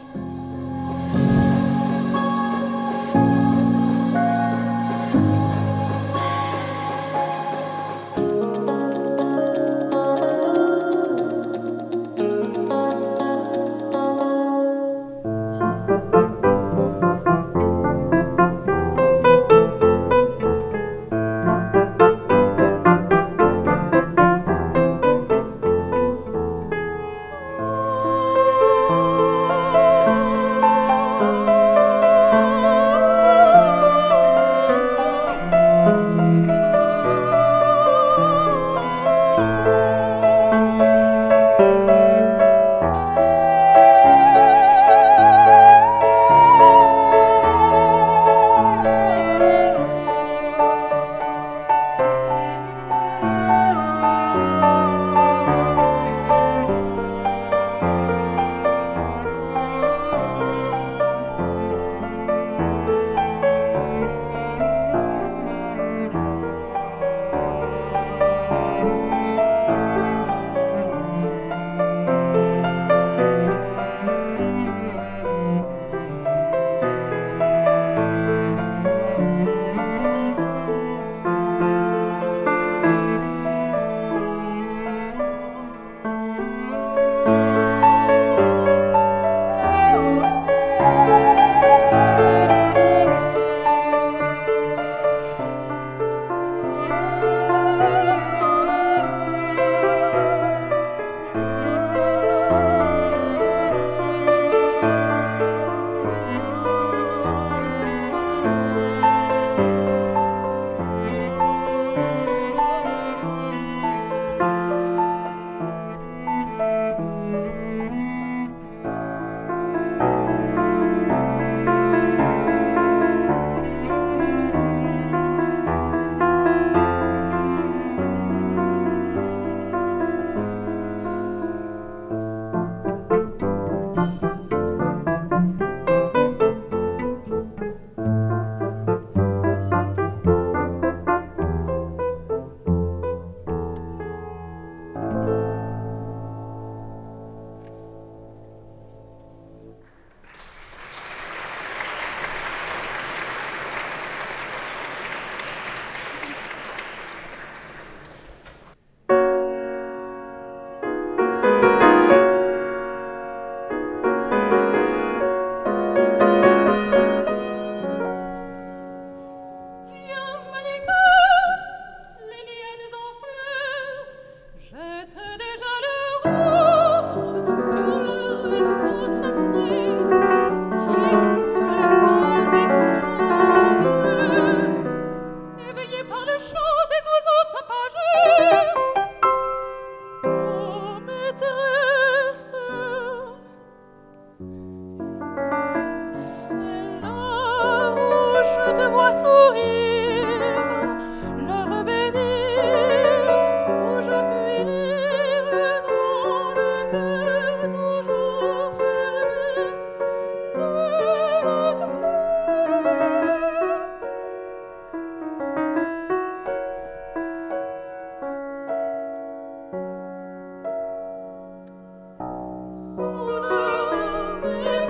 Sous le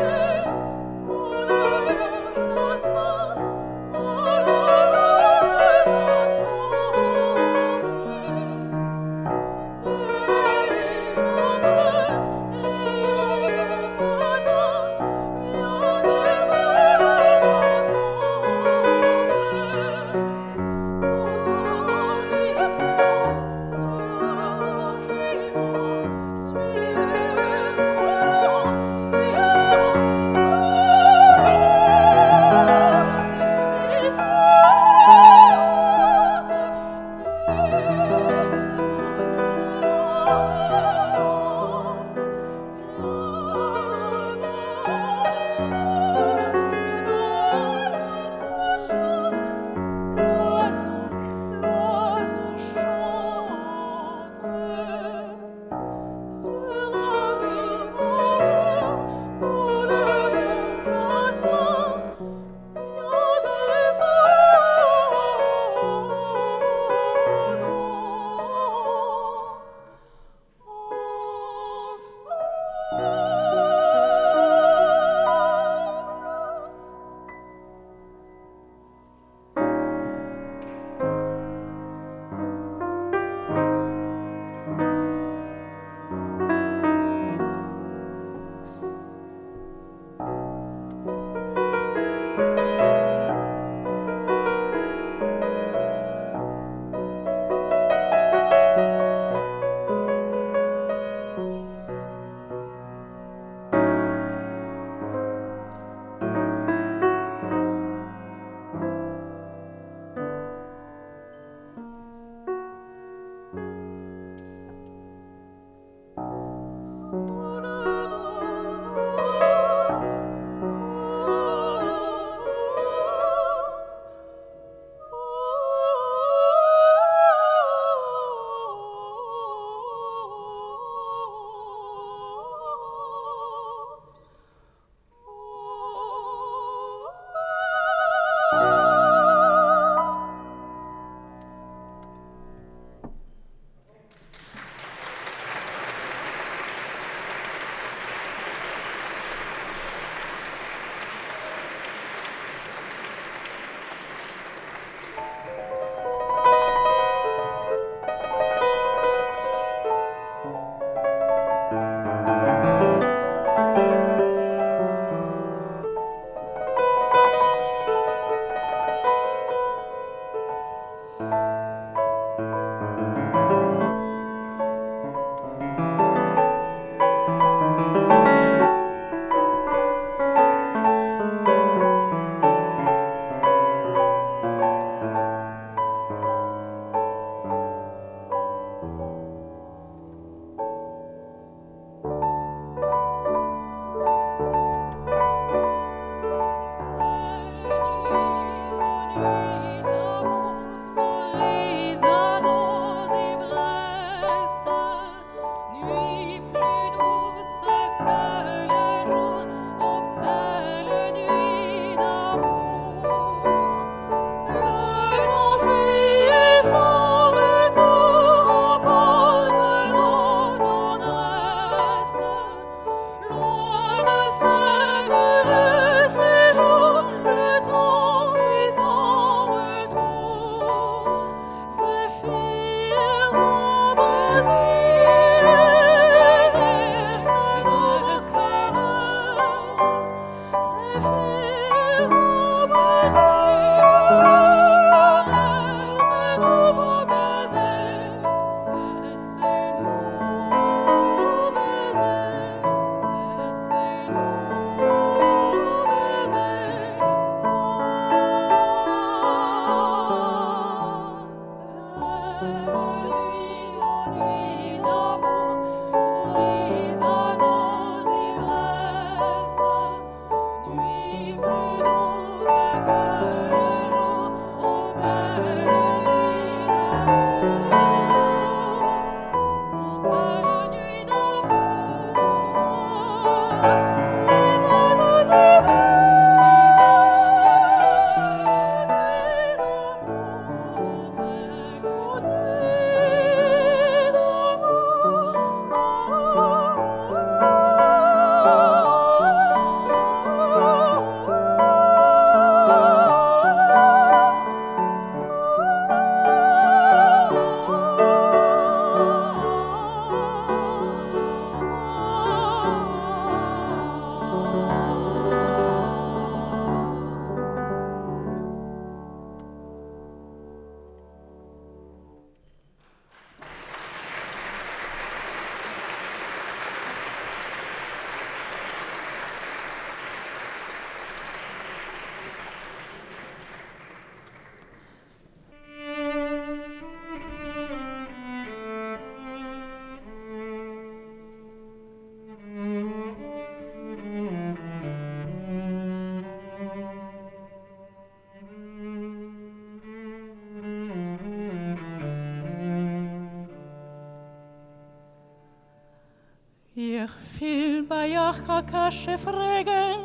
Akasche fragen,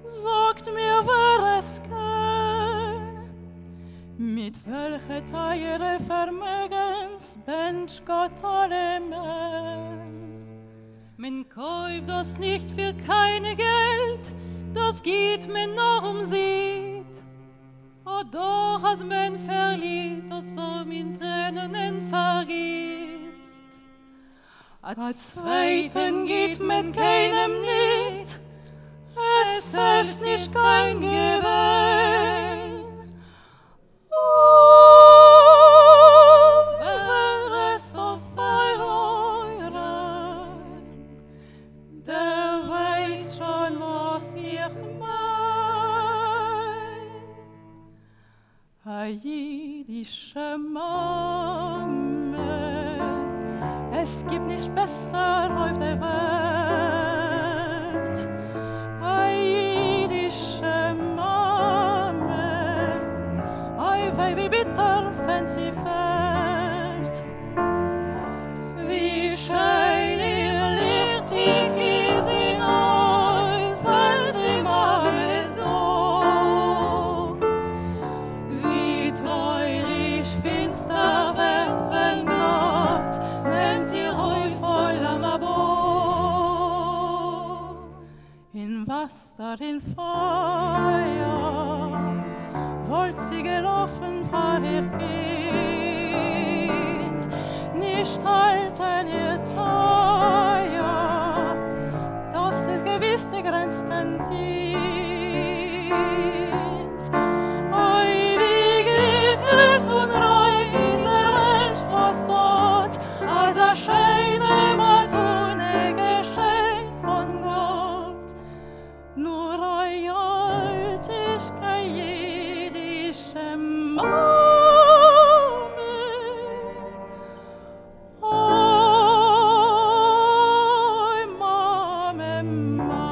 sagt mir, wer es kann. Mit welcher Teile Vermögens bench Gott alle Mann.
Man kauft das nicht für keine Geld, das geht man nur sieht. Oh doch, als man verliert, das so mit Tränen vergisst.
A zweiten geht mit keinem nicht, es hilft nicht kein Gewinn. Oh, wer es aus verloren, der weiß schon, was ich mein. A jüdische Mame, es gibt nicht besser auf der Welt. A jüdische Mame, oi wei wie bitter, wenn sie fällt. Wie schön ihr Licht ist in uns, wenn die Mame so. Wie treurig finster wird, wenn Nacht nimmt ihr euch voll am Abo. In Wasser, in Feuer, wollt sie gelaufen vor ihr Kind, nicht halten ihr teuer, dass es gewiss die Grenzen sind. Oi, wie glücklich und reich ist der Mensch, was hat, als scheine Mat ohne Geschenk von Gott. Nur ei Altigkeit jüdische Mame, oi Mame mein.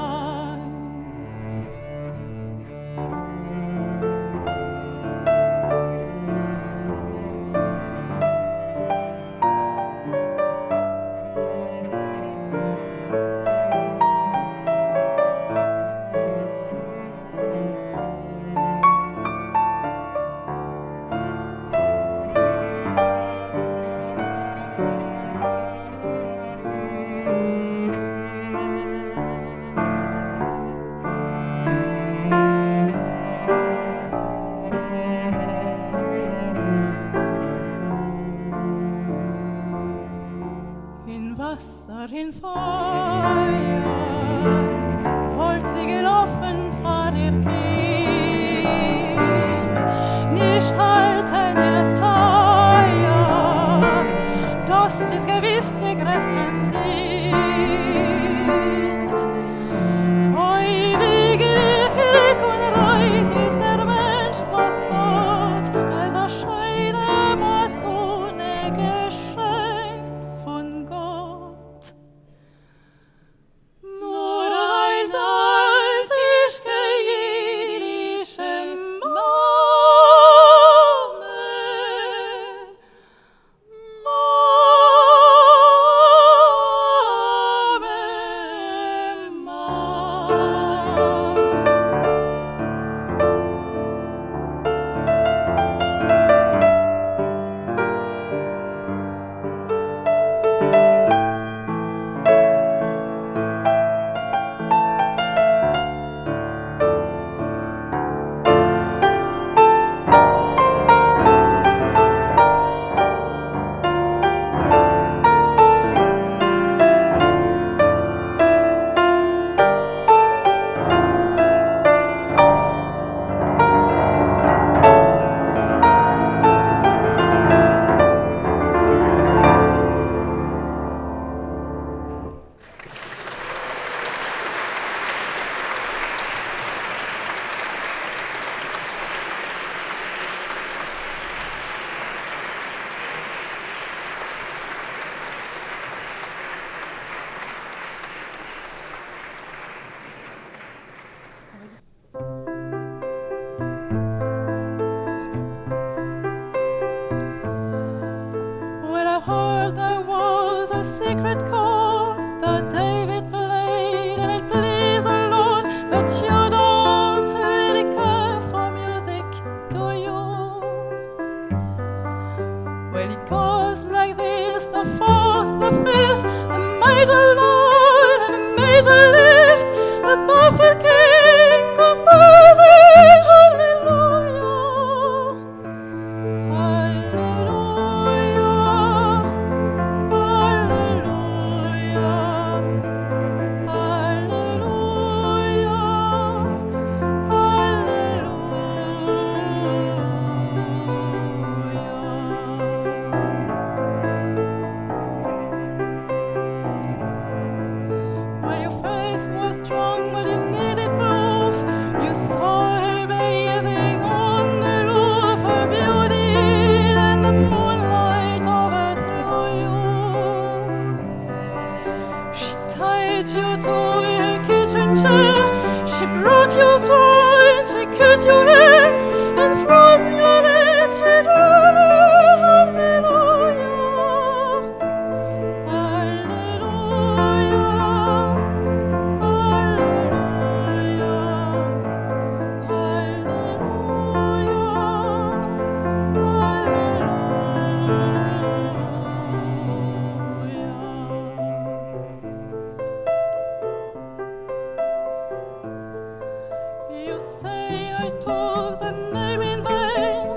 you say I took the name in vain.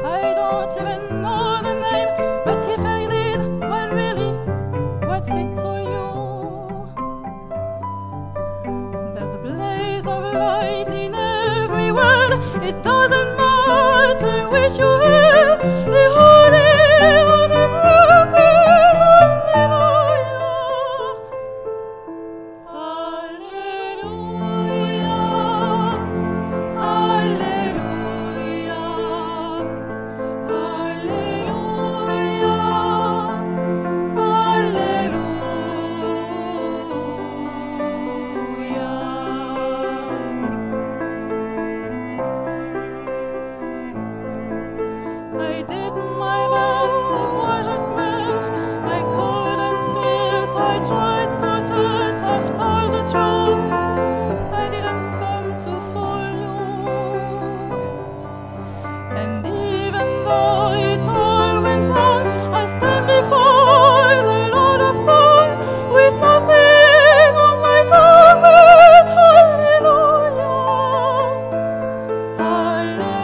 I don't even know the name, but if I did, well really, what's it to you? There's a blaze of light in every word. It doesn't matter which you heard. The holy or the broken, I did my best as much as meant. I couldn't feel, so I tried to touch. I've told the truth. I didn't come to fool you. And even though it all went wrong, I stand before the Lord of Song with nothing on my tongue but hallelujah. Hallelujah.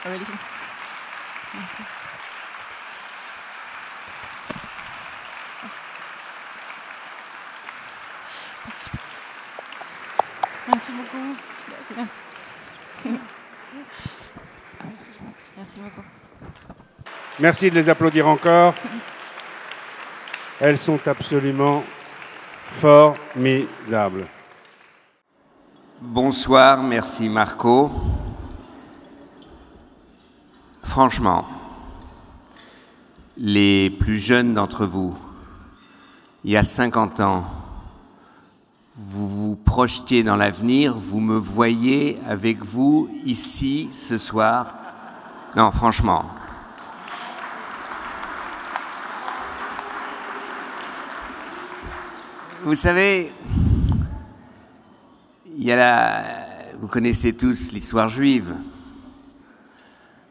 Already? Merci beaucoup. Merci. Merci beaucoup.
Merci de les applaudir encore. Elles sont absolument formidables.
Bonsoir, merci Marco. Franchement, les plus jeunes d'entre vous, il y a 50 ans, vous vous projetiez dans l'avenir, vous me voyez avec vous ici ce soir. Non, franchement. Vous savez, vous connaissez tous l'histoire juive.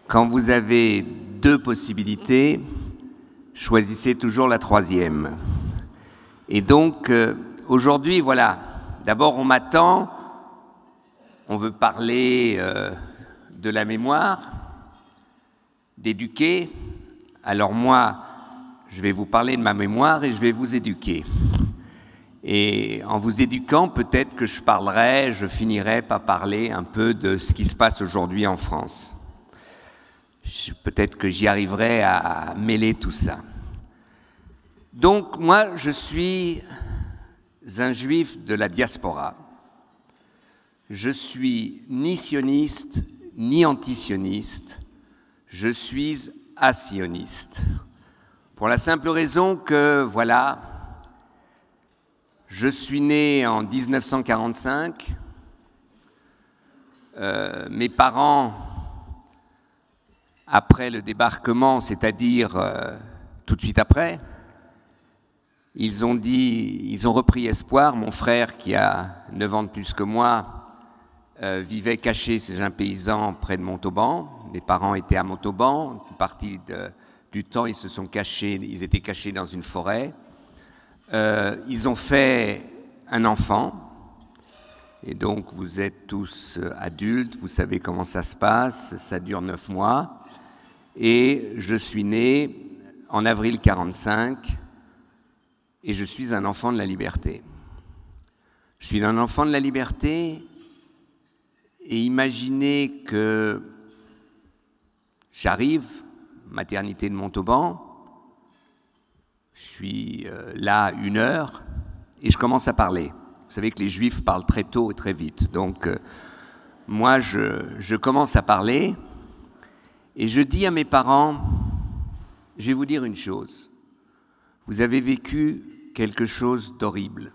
Quand vous avez deux possibilités, choisissez toujours la troisième. Et donc, aujourd'hui, voilà, d'abord on m'attend, on veut parler de la mémoire, d'éduquer. Alors moi, je vais vous parler de ma mémoire et je vais vous éduquer. Et en vous éduquant, peut-être que je finirai par parler un peu de ce qui se passe aujourd'hui en France. Peut-être que j'y arriverai à mêler tout ça. Donc, moi, je suis un juif de la diaspora. Je suis ni sioniste, ni antisioniste. Je suis asioniste. Pour la simple raison que, voilà, je suis né en 1945. Mes parents, après le débarquement, c'est-à-dire tout de suite après, ils ont repris espoir. Mon frère, qui a 9 ans de plus que moi, vivait caché chez un paysan près de Montauban. Mes parents étaient à Montauban. Une partie du temps, ils étaient cachés dans une forêt. Ils ont fait un enfant. Et donc, vous êtes tous adultes, vous savez comment ça se passe, ça dure 9 mois. Et je suis né en avril 1945 et je suis un enfant de la liberté. Je suis un enfant de la liberté et imaginez que j'arrive, maternité de Montauban, je suis là 1 heure et je commence à parler. Vous savez que les Juifs parlent très tôt et très vite. Donc, moi, je commence à parler et je dis à mes parents, je vais vous dire une chose. Vous avez vécu
quelque chose d'horrible.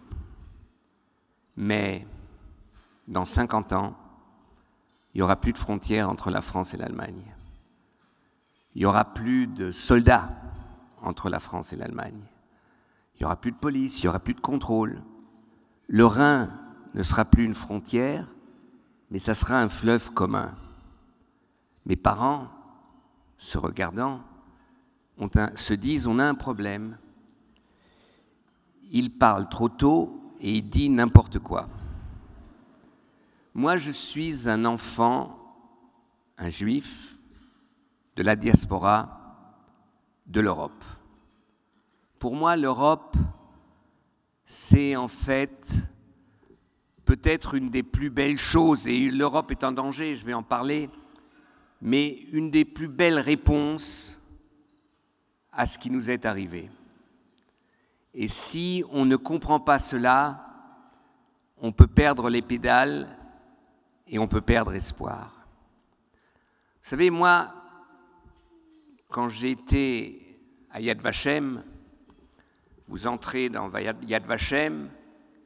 Mais dans 50 ans, il n'y aura plus de frontières entre la France et l'Allemagne. Il n'y aura plus de soldats entre la France et l'Allemagne. Il n'y aura plus de police, il n'y aura plus de contrôle. Le Rhin ne sera plus une frontière, mais ça sera un fleuve commun. Mes parents, se regardant, se disent « on a un problème ». Il parle trop tôt et il dit n'importe quoi. Moi, je suis un enfant, un juif, de la diaspora de l'Europe. Pour moi, l'Europe, c'est en fait peut-être une des plus belles choses, et l'Europe est en danger, je vais en parler, mais une des plus belles réponses à ce qui nous est arrivé. Et si on ne comprend pas cela, on peut perdre les pédales et on peut perdre espoir. Vous savez, moi, quand j'étais à Yad Vashem, vous entrez dans Yad Vashem,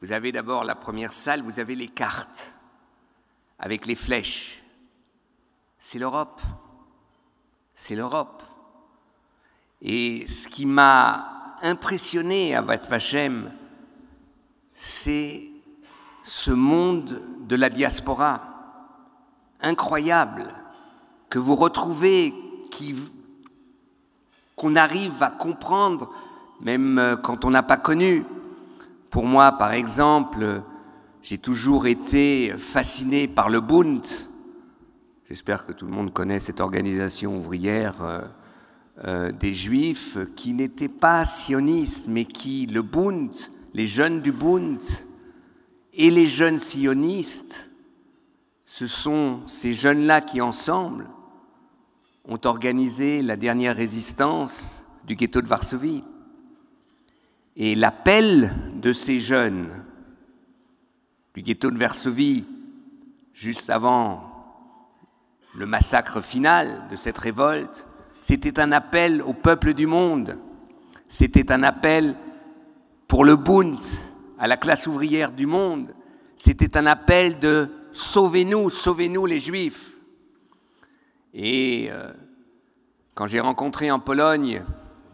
vous avez d'abord la première salle, vous avez les cartes avec les flèches. C'est l'Europe. C'est l'Europe. Et ce qui m'a impressionné à Yad Vashem, c'est ce monde de la diaspora incroyable que vous retrouvez, qu'on arrive à comprendre même quand on n'a pas connu. Pour moi, par exemple, j'ai toujours été fasciné par le Bund. J'espère que tout le monde connaît cette organisation ouvrière des Juifs qui n'étaient pas sionistes, mais qui, le Bund, les jeunes du Bund et les jeunes sionistes, ce sont ces jeunes-là qui, ensemble, ont organisé la dernière résistance du ghetto de Varsovie. Et l'appel de ces jeunes du ghetto de Varsovie, juste avant le massacre final de cette révolte, c'était un appel au peuple du monde. C'était un appel pour le Bund, à la classe ouvrière du monde. C'était un appel de « sauvez-nous, sauvez-nous les Juifs ». Et quand j'ai rencontré en Pologne,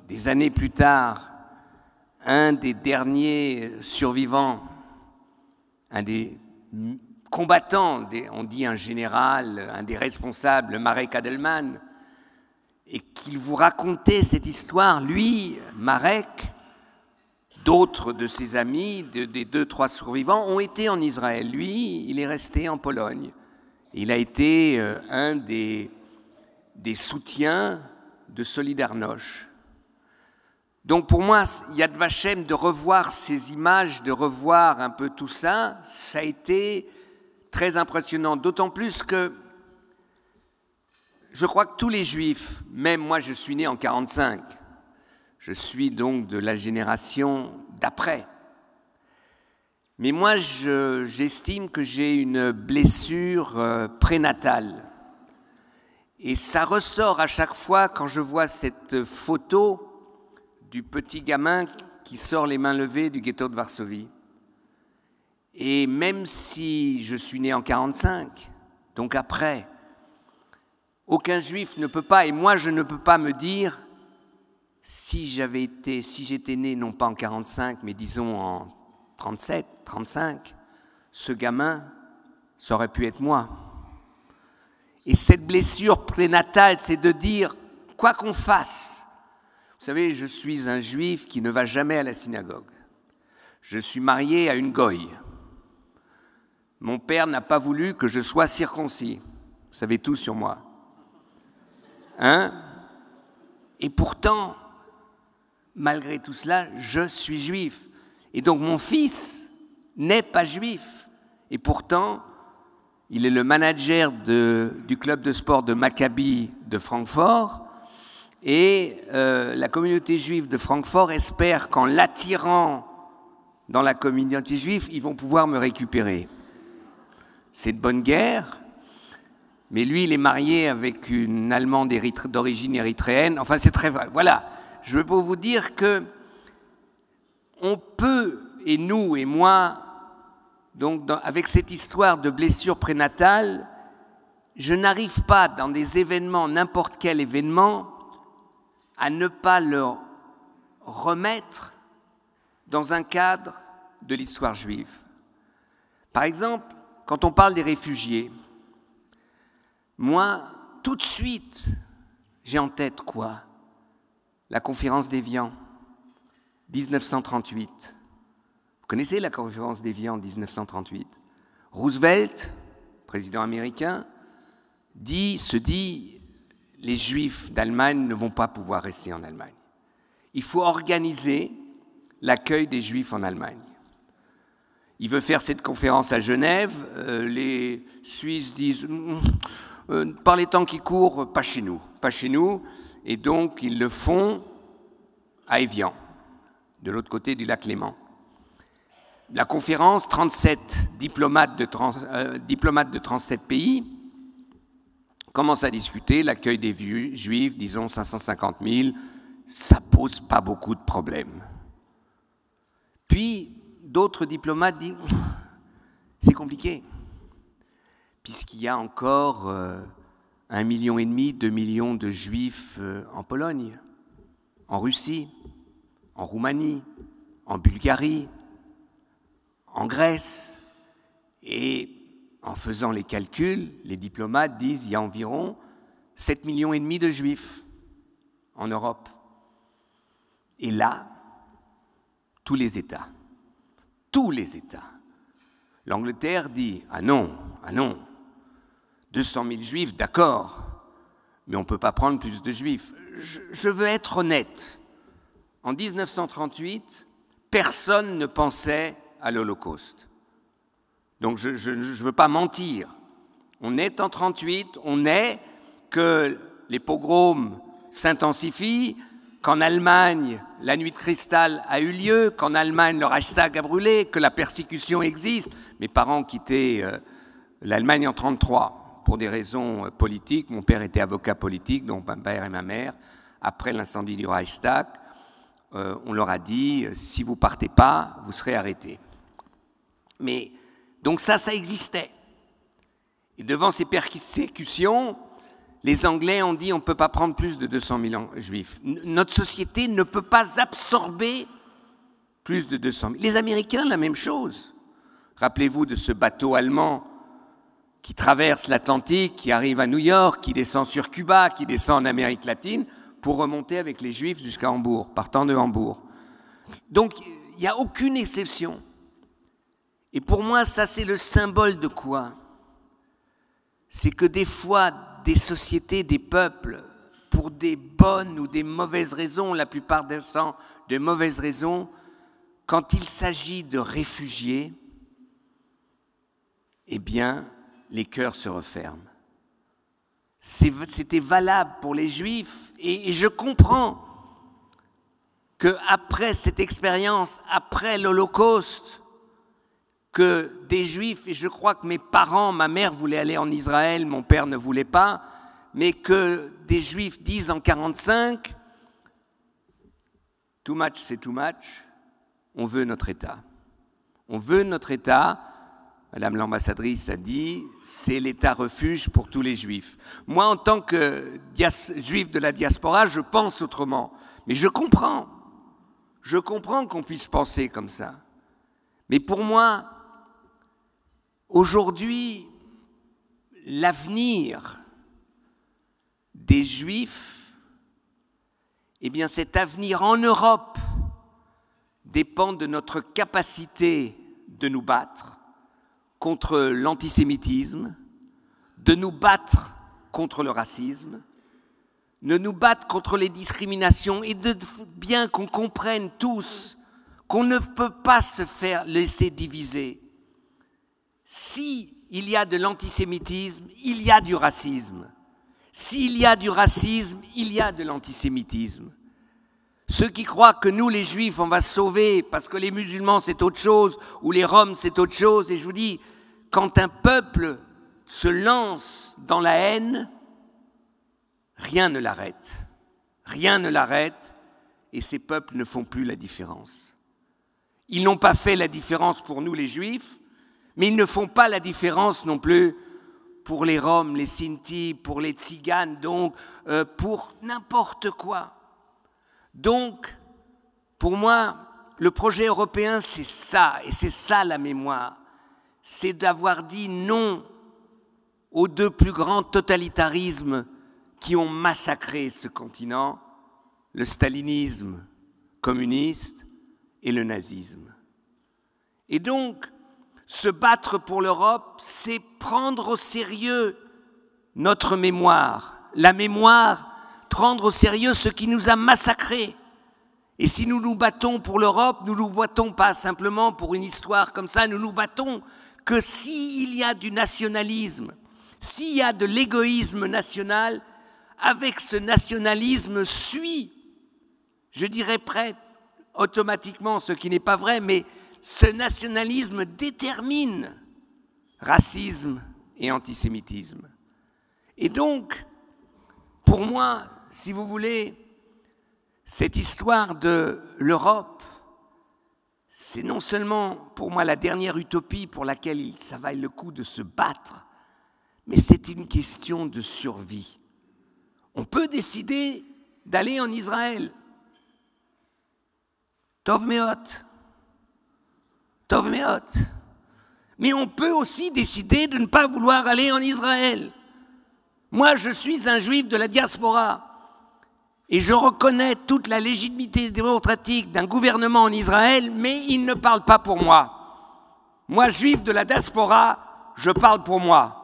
des années plus tard, un des derniers survivants, un des combattants, on dit un général, un des responsables, Marek Adelman, et qu'il vous racontait cette histoire, lui, Marek, d'autres de ses amis, des 2-3 survivants, ont été en Israël. Lui, il est resté en Pologne. Il a été un des soutiens de Solidarność. Donc pour moi, Yad Vashem, de revoir ces images, de revoir un peu tout ça, ça a été très impressionnant. D'autant plus que je crois que tous les Juifs, même moi je suis né en 1945, je suis donc de la génération d'après. Mais moi j'estime que j'ai une blessure prénatale. Et ça ressort à chaque fois quand je vois cette photo du petit gamin qui sort les mains levées du ghetto de Varsovie. Et même si je suis né en 1945, donc après, aucun juif ne peut pas, et moi je ne peux pas me dire, si j'étais né non pas en 1945, mais disons en 1937, 1935, ce gamin, ça aurait pu être moi. Et cette blessure prénatale, c'est de dire, quoi qu'on fasse, vous savez, je suis un juif qui ne va jamais à la synagogue. Je suis marié à une goye. Mon père n'a pas voulu que je sois circoncis. Vous savez tout sur moi. Hein? Et pourtant, malgré tout cela, je suis juif. Et donc mon fils n'est pas juif. Et pourtant, il est le manager du club de sport de Maccabi de Francfort. Et la communauté juive de Francfort espère qu'en l'attirant dans la communauté juive, ils vont pouvoir me récupérer. C'est de bonne guerre, mais lui, il est marié avec une Allemande d'origine érythréenne. Enfin, c'est très... Voilà, je veux pour vous dire que et nous et moi, donc avec cette histoire de blessure prénatale, je n'arrive pas dans des événements, n'importe quel événement, à ne pas le remettre dans un cadre de l'histoire juive. Par exemple, quand on parle des réfugiés, moi, tout de suite, j'ai en tête quoi? La conférence d'Évian, 1938. Vous connaissez la conférence d'Évian, 1938? Roosevelt, président américain, se dit les Juifs d'Allemagne ne vont pas pouvoir rester en Allemagne. Il faut organiser l'accueil des Juifs en Allemagne. Il veut faire cette conférence à Genève. Les Suisses disent par les temps qui courent, pas chez nous, pas chez nous. Et donc ils le font à Évian, de l'autre côté du lac Léman. La conférence, 37 diplomates de 37 pays commencent à discuter l'accueil des Juifs, disons 550 000. Ça pose pas beaucoup de problèmes. Puis d'autres diplomates disent c'est compliqué, puisqu'il y a encore 1,5 million, 2 millions de Juifs en Pologne, en Russie, en Roumanie, en Bulgarie, en Grèce. Et en faisant les calculs, les diplomates disent qu'il y a environ 7,5 millions de Juifs en Europe. Et là, tous les États, l'Angleterre dit « Ah non, 200 000 Juifs, d'accord, mais on ne peut pas prendre plus de Juifs. » Je veux être honnête. En 1938, personne ne pensait à l'Holocauste. Donc je ne veux pas mentir. On est en 1938, on est que les pogroms s'intensifient, qu'en Allemagne, la nuit de cristal a eu lieu, qu'en Allemagne, le Reichstag a brûlé, que la persécution existe. Mes parents ont quitté l'Allemagne en 1933 pour des raisons politiques. Mon père était avocat politique, donc ma mère et ma mère. Après l'incendie du Reichstag, on leur a dit « si vous ne partez pas, vous serez arrêtés ». Mais donc ça existait. Et devant ces persécutions, les Anglais ont dit on ne peut pas prendre plus de 200 000 Juifs. Notre société ne peut pas absorber plus de 200 000. Les Américains, la même chose. Rappelez-vous de ce bateau allemand qui traverse l'Atlantique, qui arrive à New York, qui descend sur Cuba, qui descend en Amérique latine, pour remonter avec les Juifs jusqu'à Hambourg, partant de Hambourg. Donc, il n'y a aucune exception. Et pour moi, ça, c'est le symbole de quoi? C'est que des fois, des sociétés, des peuples, pour des bonnes ou des mauvaises raisons, la plupart des temps, de mauvaises raisons, quand il s'agit de réfugiés, eh bien, les cœurs se referment. C'était valable pour les Juifs, et je comprends qu'après cette expérience, après l'Holocauste, que des Juifs, et je crois que mes parents, ma mère voulait aller en Israël, mon père ne voulait pas, mais que des Juifs disent en 1945, too much c'est too much, on veut notre État. On veut notre État, Madame l'ambassadrice a dit, c'est l'État refuge pour tous les Juifs. Moi, en tant que Juif de la diaspora, je pense autrement, mais je comprends qu'on puisse penser comme ça. Mais pour moi, aujourd'hui, l'avenir des Juifs, eh bien cet avenir en Europe dépend de notre capacité de nous battre contre l'antisémitisme, de nous battre contre le racisme, de nous battre contre les discriminations et de bien qu'on comprenne tous qu'on ne peut pas se faire laisser diviser. S'il y a de l'antisémitisme, il y a du racisme. S'il y a du racisme, il y a de l'antisémitisme. Ceux qui croient que nous, les Juifs, on va se sauver parce que les musulmans, c'est autre chose, ou les Roms, c'est autre chose, et je vous dis, quand un peuple se lance dans la haine, rien ne l'arrête. Rien ne l'arrête, et ces peuples ne font plus la différence. Ils n'ont pas fait la différence pour nous les Juifs, mais ils ne font pas la différence non plus pour les Roms, les Sinti, pour les Tziganes, donc pour n'importe quoi. Donc, pour moi, le projet européen, c'est ça, et c'est ça la mémoire. C'est d'avoir dit non aux deux plus grands totalitarismes qui ont massacré ce continent, le stalinisme communiste et le nazisme. Et donc, se battre pour l'Europe, c'est prendre au sérieux notre mémoire, la mémoire, prendre au sérieux ce qui nous a massacrés. Et si nous nous battons pour l'Europe, nous ne nous battons pas simplement pour une histoire comme ça, nous nous battons que s'il y a du nationalisme, s'il y a de l'égoïsme national, avec ce nationalisme suit, je dirais presque automatiquement, ce qui n'est pas vrai, mais ce nationalisme détermine racisme et antisémitisme. Et donc, pour moi, si vous voulez, cette histoire de l'Europe, c'est non seulement pour moi la dernière utopie pour laquelle ça vaille le coup de se battre, mais c'est une question de survie. On peut décider d'aller en Israël. Tov meot. Tov meot. Mais on peut aussi décider de ne pas vouloir aller en Israël. Moi, je suis un juif de la diaspora et je reconnais toute la légitimité démocratique d'un gouvernement en Israël, mais il ne parle pas pour moi. Moi, juif de la diaspora, je parle pour moi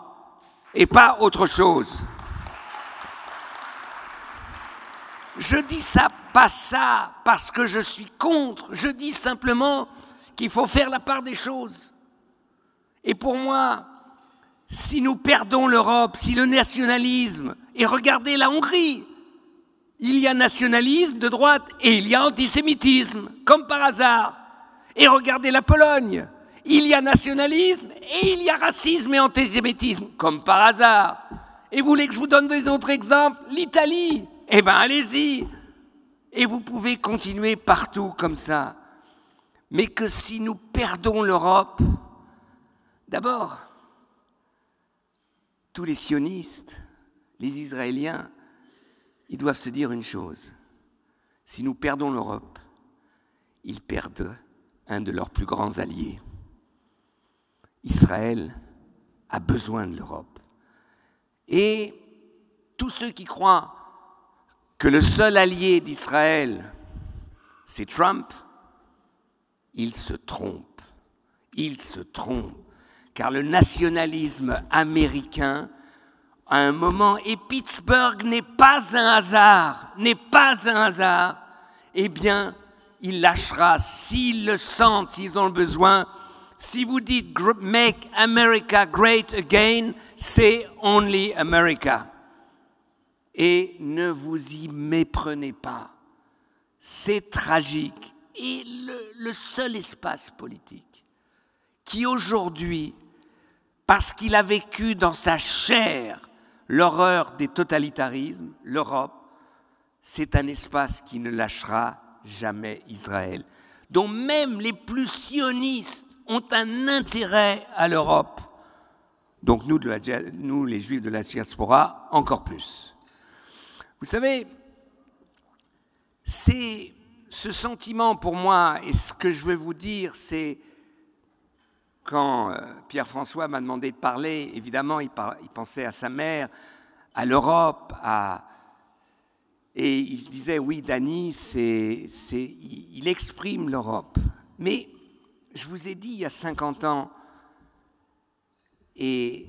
et pas autre chose. Je dis ça, pas ça, parce que je suis contre. Je dis simplement qu'il faut faire la part des choses. Et pour moi, si nous perdons l'Europe, si le nationalisme, et regardez la Hongrie, il y a nationalisme de droite et il y a antisémitisme, comme par hasard. Et regardez la Pologne, il y a nationalisme et il y a racisme et antisémitisme, comme par hasard. Et vous voulez que je vous donne des autres exemples? L'Italie, eh bien allez-y. Et vous pouvez continuer partout comme ça. Mais que si nous perdons l'Europe, d'abord, tous les sionistes, les Israéliens, ils doivent se dire une chose. Si nous perdons l'Europe, ils perdent un de leurs plus grands alliés. Israël a besoin de l'Europe. Et tous ceux qui croient que le seul allié d'Israël, c'est Trump, ils se trompent. Ils se trompent. Car le nationalisme américain, à un moment, et Pittsburgh n'est pas un hasard, eh bien, il lâchera s'ils le sentent, s'ils ont le besoin. Si vous dites « Make America Great Again », c'est « Only America ». Et ne vous y méprenez pas. C'est tragique. Et le seul espace politique qui aujourd'hui, parce qu'il a vécu dans sa chair l'horreur des totalitarismes, l'Europe, c'est un espace qui ne lâchera jamais Israël, dont même les plus sionistes ont un intérêt à l'Europe. Donc nous, les Juifs de la diaspora, encore plus. Vous savez, c'est ce sentiment pour moi, et ce que je vais vous dire, c'est quand Pierre-François m'a demandé de parler, évidemment, il pensait à sa mère, à l'Europe, et il se disait, oui, Dany, il exprime l'Europe. Mais je vous ai dit il y a 50 ans, et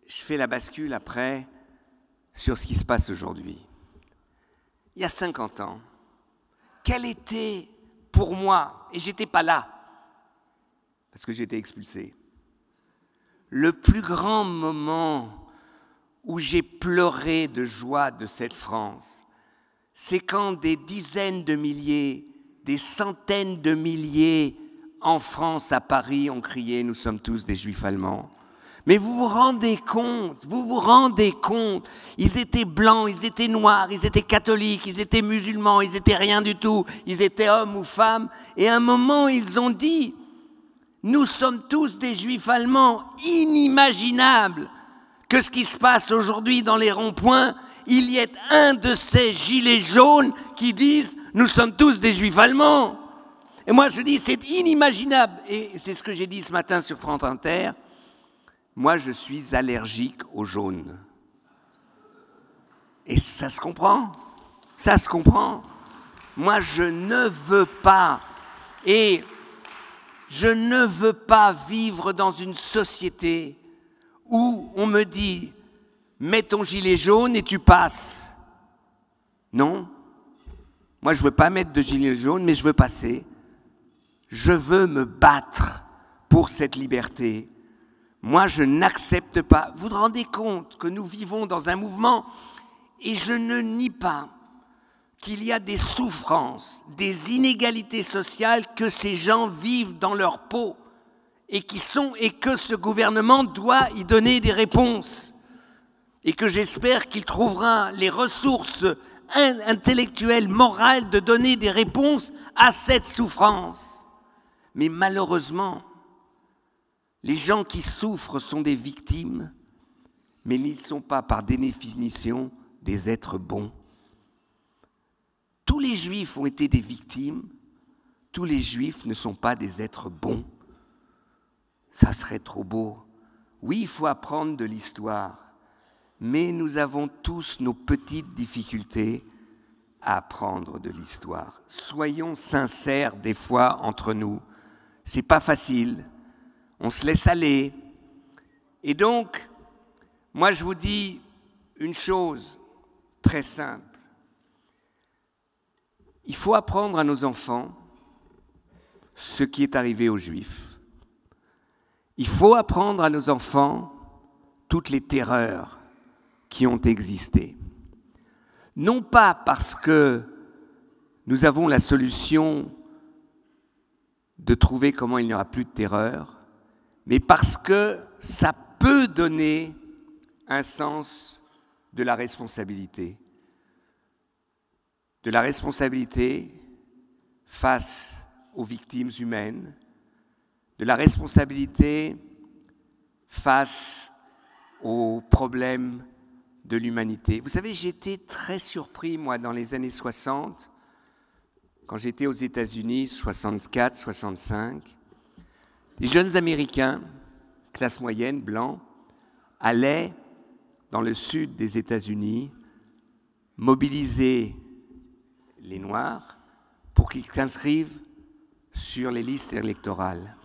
je fais la bascule après sur ce qui se passe aujourd'hui. Il y a 50 ans, quel était pour moi, et j'étais pas là, parce que j'ai été expulsé, le plus grand moment où j'ai pleuré de joie de cette France, c'est quand des dizaines de milliers, des centaines de milliers en France, à Paris, ont crié « Nous sommes tous des Juifs allemands ». Mais vous vous rendez compte, ils étaient blancs, ils étaient noirs, ils étaient catholiques, ils étaient musulmans, ils étaient rien du tout, ils étaient hommes ou femmes, et à un moment ils ont dit, nous sommes tous des juifs allemands, inimaginable que ce qui se passe aujourd'hui dans les ronds-points, il y ait un de ces gilets jaunes qui disent, nous sommes tous des juifs allemands. Et moi je dis, c'est inimaginable, et c'est ce que j'ai dit ce matin sur France Inter. Moi, je suis allergique au jaune. Et ça se comprend. Ça se comprend. Moi, je ne veux pas. Et je ne veux pas vivre dans une société où on me dit « mets ton gilet jaune et tu passes ». Non. Moi, je ne veux pas mettre de gilet jaune, mais je veux passer. Je veux me battre pour cette liberté. Moi, je n'accepte pas. Vous vous rendez compte que nous vivons dans un mouvement et je ne nie pas qu'il y a des souffrances, des inégalités sociales que ces gens vivent dans leur peau et que ce gouvernement doit y donner des réponses et que j'espère qu'il trouvera les ressources intellectuelles, morales de donner des réponses à cette souffrance. Mais malheureusement, les gens qui souffrent sont des victimes, mais ils ne sont pas par définition des êtres bons. Tous les juifs ont été des victimes, tous les juifs ne sont pas des êtres bons. Ça serait trop beau. Oui, il faut apprendre de l'histoire, mais nous avons tous nos petites difficultés à apprendre de l'histoire. Soyons sincères des fois entre nous. C'est pas facile. On se laisse aller. Et donc, moi je vous dis une chose très simple. Il faut apprendre à nos enfants ce qui est arrivé aux Juifs. Il faut apprendre à nos enfants toutes les terreurs qui ont existé. Non pas parce que nous avons la solution de trouver comment il n'y aura plus de terreur, mais parce que ça peut donner un sens de la responsabilité. De la responsabilité face aux victimes humaines, de la responsabilité face aux problèmes de l'humanité. Vous savez, j'étais très surpris, moi, dans les années 60, quand j'étais aux États-Unis, 64, 65, les jeunes Américains, classe moyenne, blancs, allaient dans le sud des États-Unis mobiliser les Noirs pour qu'ils s'inscrivent sur les listes électorales.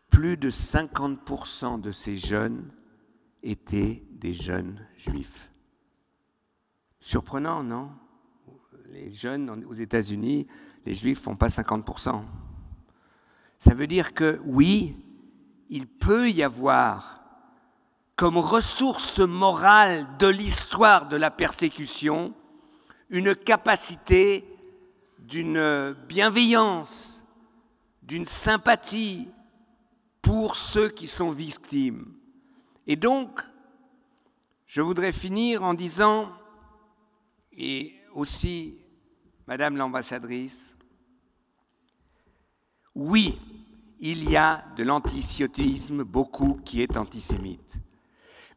Plus de 50% de ces jeunes étaient des jeunes juifs. Surprenant, non? Les jeunes aux États-Unis, les juifs ne font pas 50%. Ça veut dire que, oui, il peut y avoir comme ressource morale de l'histoire de la persécution une capacité d'une bienveillance, d'une sympathie pour ceux qui sont victimes. Et donc, je voudrais finir en disant, et aussi, Madame l'ambassadrice, oui, il y a de l'antisémitisme, beaucoup qui est antisémite.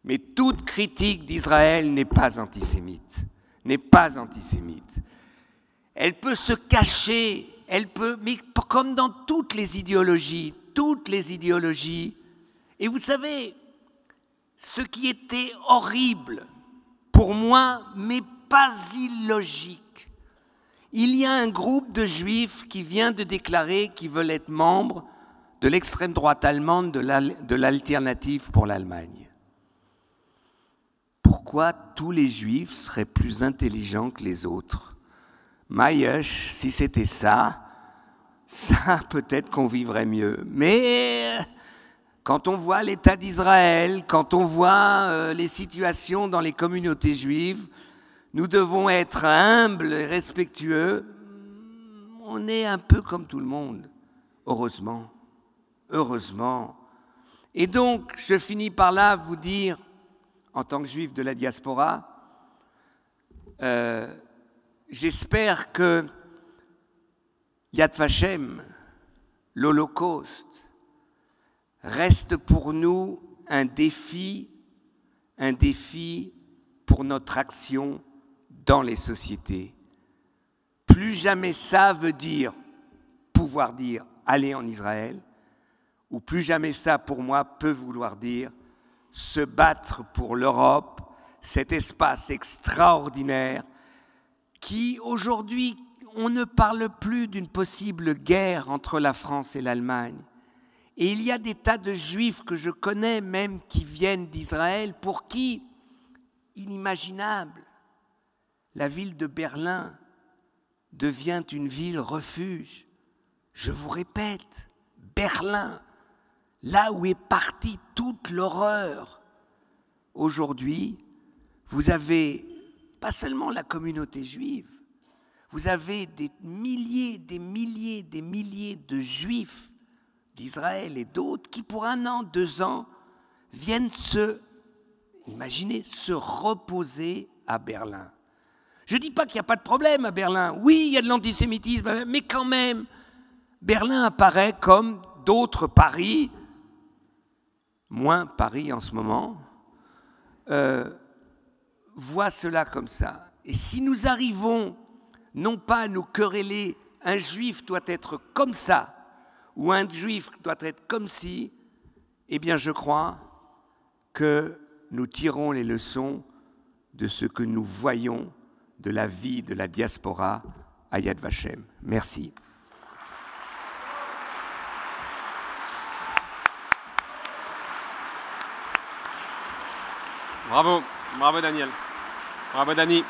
Mais toute critique d'Israël n'est pas antisémite, n'est pas antisémite. Elle peut se cacher, mais comme dans toutes les idéologies, et vous savez, ce qui était horrible pour moi, mais pas illogique, il y a un groupe de juifs qui vient de déclarer qu'ils veulent être membres de l'extrême droite allemande de l'alternative pour l'Allemagne. Pourquoi tous les juifs seraient plus intelligents que les autres? Maïesh, si c'était ça, peut-être qu'on vivrait mieux. Mais quand on voit l'État d'Israël, quand on voit les situations dans les communautés juives, nous devons être humbles et respectueux. On est un peu comme tout le monde, heureusement. Heureusement. Et donc, je finis par là vous dire, en tant que juif de la diaspora, j'espère que Yad Vashem, l'Holocauste, reste pour nous un défi pour notre action dans les sociétés. Plus jamais ça veut dire pouvoir dire aller en Israël, ou plus jamais ça pour moi peut vouloir dire se battre pour l'Europe, cet espace extraordinaire qui aujourd'hui, on ne parle plus d'une possible guerre entre la France et l'Allemagne. Et il y a des tas de juifs que je connais même qui viennent d'Israël pour qui, inimaginable, la ville de Berlin devient une ville refuge. Je vous répète, Berlin, là où est partie toute l'horreur. Aujourd'hui, vous avez pas seulement la communauté juive, vous avez des milliers de juifs d'Israël et d'autres qui pour 1 an, 2 ans, viennent se reposer à Berlin. Je ne dis pas qu'il n'y a pas de problème à Berlin. Oui, il y a de l'antisémitisme, mais quand même, Berlin apparaît comme d'autres Paris, moins Paris en ce moment, voient cela comme ça. Et si nous arrivons non pas à nous quereller, un juif doit être comme ça, ou un juif doit être comme ci, eh bien je crois que nous tirons les leçons de ce que nous voyons de la vie de la diaspora à Yad Vashem. Merci.
Bravo, bravo Daniel. Bravo Dani.